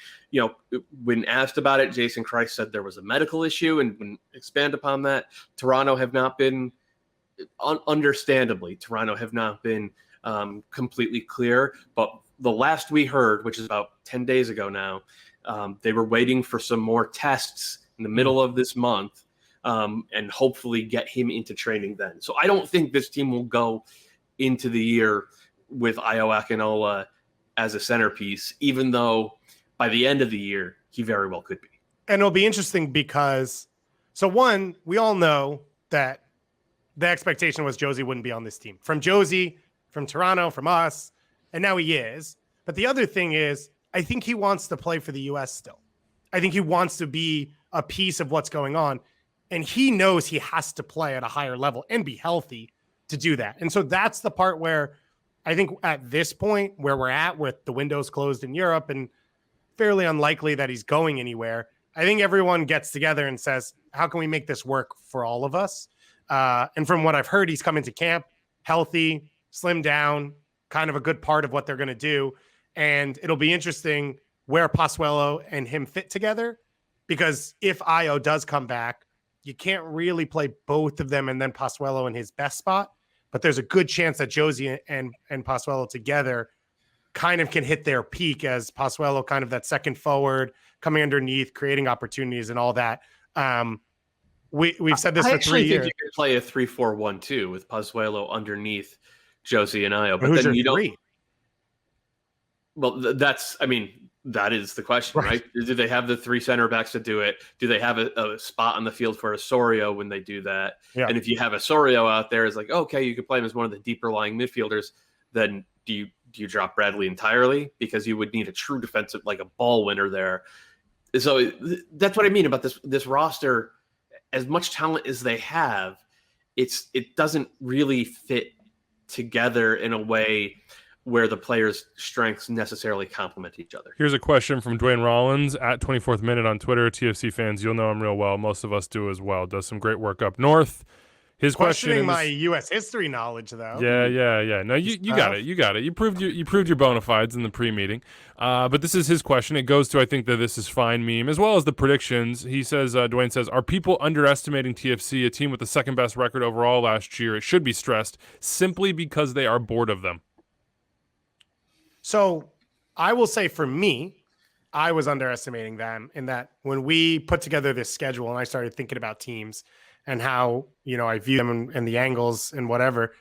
when asked about it, Jason Christ said there was a medical issue, and when expand upon that, Toronto have not been, understandably, completely clear. But the last we heard, which is about 10 days ago now, they were waiting for some more tests in the middle of this month, and hopefully get him into training then. So I don't think this team will go into the year with Ayo Akinola as a centerpiece, even though by the end of the year, he very well could be. And it'll be interesting because, so one, we all know that the expectation was Josie wouldn't be on this team. From Josie, from Toronto, from us, and now he is. But the other thing is, I think he wants to play for the U.S. still. I think he wants to be a piece of what's going on. And he knows he has to play at a higher level and be healthy to do that. And so that's the part where I think at this point where we're at with the windows closed in Europe and fairly unlikely that he's going anywhere, I think everyone gets together and says, how can we make this work for all of us? And from what I've heard, he's coming to camp healthy, slimmed down, kind of a good part of what they're going to do. And it'll be interesting where Pozuelo and him fit together, because if Ayo does come back, you can't really play both of them and then Pozuelo in his best spot. But there's a good chance that Josie and Pozuelo together kind of can hit their peak as Pozuelo kind of that second forward coming underneath, creating opportunities and all that. We've said this for 3 years. I think you could play a 3-4-1-2 with Pozuelo underneath Josie and Ayo, but who's then your you don't. three? Well, that is the question, right? Do they have the 3 center backs to do it? Do they have a spot on the field for Osorio when they do that? Yeah. And if you have Osorio out there, it's like, okay, you could play him as one of the deeper lying midfielders. Then do do you drop Bradley entirely? Because you would need a true defensive, like a ball winner there. So that's what I mean about this roster. As much talent as they have, it doesn't really fit together in a way where the players' strengths necessarily complement each other. Here's a question from Dwayne Rollins at 24th Minute on Twitter. TFC fans, you'll know him real well. Most of us do as well. Does some great work up north. His Questioning question is, my U.S. history knowledge, though. Yeah. No, you got it. You got it. You proved your bona fides in the pre-meeting. But this is his question. It goes to, I think that this is fine meme, as well as the predictions. He says, Dwayne says, are people underestimating TFC, a team with the second best record overall last year? It should be stressed simply because they are bored of them. So I will say for me, I was underestimating them in that when we put together this schedule and I started thinking about teams and how, I view them and the angles and whatever,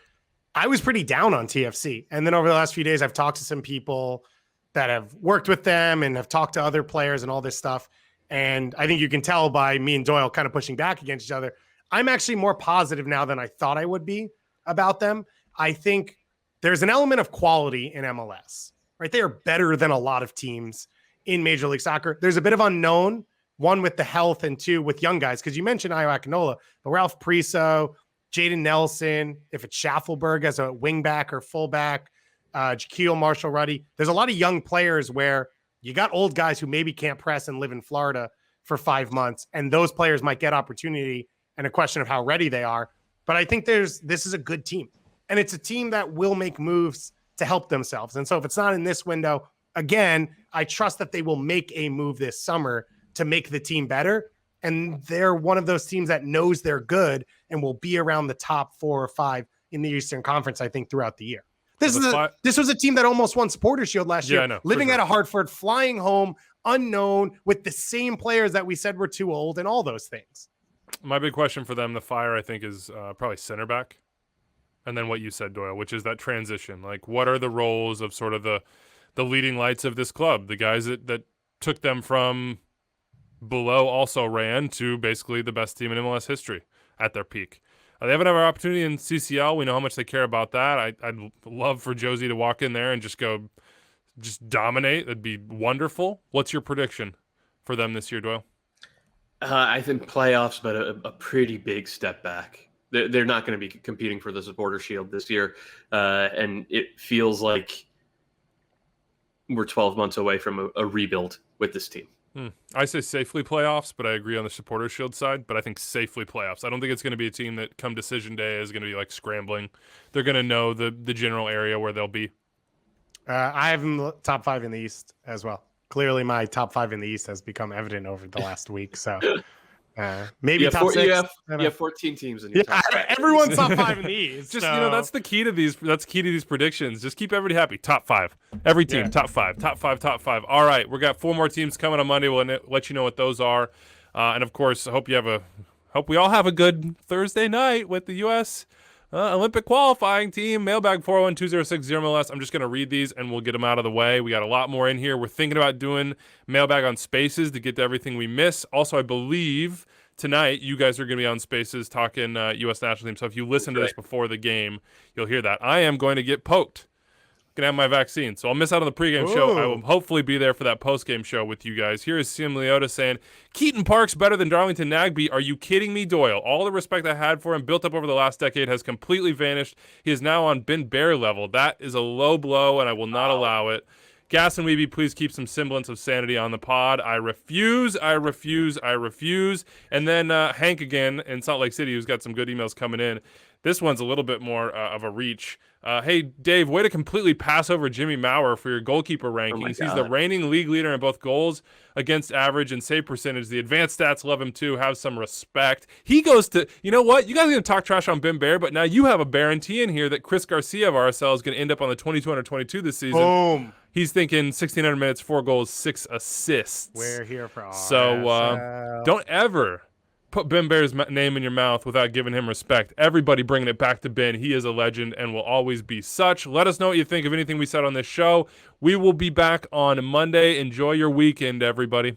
I was pretty down on TFC. And then over the last few days, I've talked to some people that have worked with them and have talked to other players and all this stuff. And I think you can tell by me and Doyle kind of pushing back against each other. I'm actually more positive now than I thought I would be about them. I think there's an element of quality in MLS, right? They are better than a lot of teams in Major League Soccer. There's a bit of unknown, one with the health and two with young guys. Because you mentioned Ayo Akinola, but Ralph Priso, Jaden Nelson, if it's Schaffelberg as a wingback or fullback, Jaquil Marshall-Ruddy. There's a lot of young players where you got old guys who maybe can't press and live in Florida for 5 months. And those players might get opportunity and a question of how ready they are. But I think this is a good team. And it's a team that will make moves to help themselves. And so if it's not in this window, again, I trust that they will make a move this summer to make the team better. And they're one of those teams that knows they're good and will be around the top 4 or 5 in the Eastern Conference, I think, throughout the year. This was a team that almost won Supporters Shield last year, living out of Hartford, flying home, unknown, with the same players that we said were too old and all those things. My big question for them, the Fire, I think, is probably center back. And then what you said, Doyle, which is that transition. Like, what are the roles of sort of the leading lights of this club? The guys that took them from below also ran to basically the best team in MLS history at their peak. They haven't had an opportunity in CCL. We know how much they care about that. I'd love for Josie to walk in there and just dominate. That'd be wonderful. What's your prediction for them this year, Doyle? I think playoffs, but a pretty big step back. They're not going to be competing for the Supporter Shield this year. And it feels like we're 12 months away from a rebuild with this team. I say safely playoffs, but I agree on the Supporter Shield side. But I think safely playoffs. I don't think it's going to be a team that come decision day is going to be like scrambling. They're going to know the general area where they'll be. I have them top 5 in the East as well. Clearly, my top 5 in the East has become evident over the last week. So maybe top 6. You have 14 teams in your top 5. Everyone's top 5 in the East. Just that's the key to these. That's key to these predictions. Just keep everybody happy. Top 5. Every team. Top 5. Top 5. Top 5. All right, we got 4 more teams coming on Monday. We'll let you know what those are. And of course, hope we all have a good Thursday night with the U.S. Olympic qualifying team. Mailbag 401-206-0MLS. I'm just going to read these and we'll get them out of the way. We got a lot more in here. We're thinking about doing Mailbag on Spaces to get to everything we miss. Also, I believe tonight you guys are going to be on Spaces talking U.S. national team. So if you listen to this before the game, you'll hear that. I am going to get poked. Going to have my vaccine. So I'll miss out on the pregame show. I will hopefully be there for that postgame show with you guys. Here is Sim Leota saying, Keaton Park's better than Darlington Nagbe. Are you kidding me, Doyle? All the respect I had for him built up over the last decade has completely vanished. He is now on Ben Bear level. That is a low blow, and I will not allow it. Gass and Weeby, please keep some semblance of sanity on the pod. I refuse. And then Hank again in Salt Lake City, who's got some good emails coming in. This one's a little bit more of a reach. Hey, Dave, way to completely pass over Jimmy Maurer for your goalkeeper rankings. He's the reigning league leader in both goals against average and save percentage. The advanced stats love him too. Have some respect. He goes to, you know what? You guys are going to talk trash on Ben Bear, but now you have a guarantee in here that Chris Garcia of RSL is going to end up on the 22-2 this season. Boom. He's thinking 1,600 minutes, 4 goals, 6 assists. We're here for RSL. So don't ever put Ben Bear's name in your mouth without giving him respect. Everybody bringing it back to Ben. He is a legend and will always be such. Let us know what you think of anything we said on this show. We will be back on Monday. Enjoy your weekend, everybody.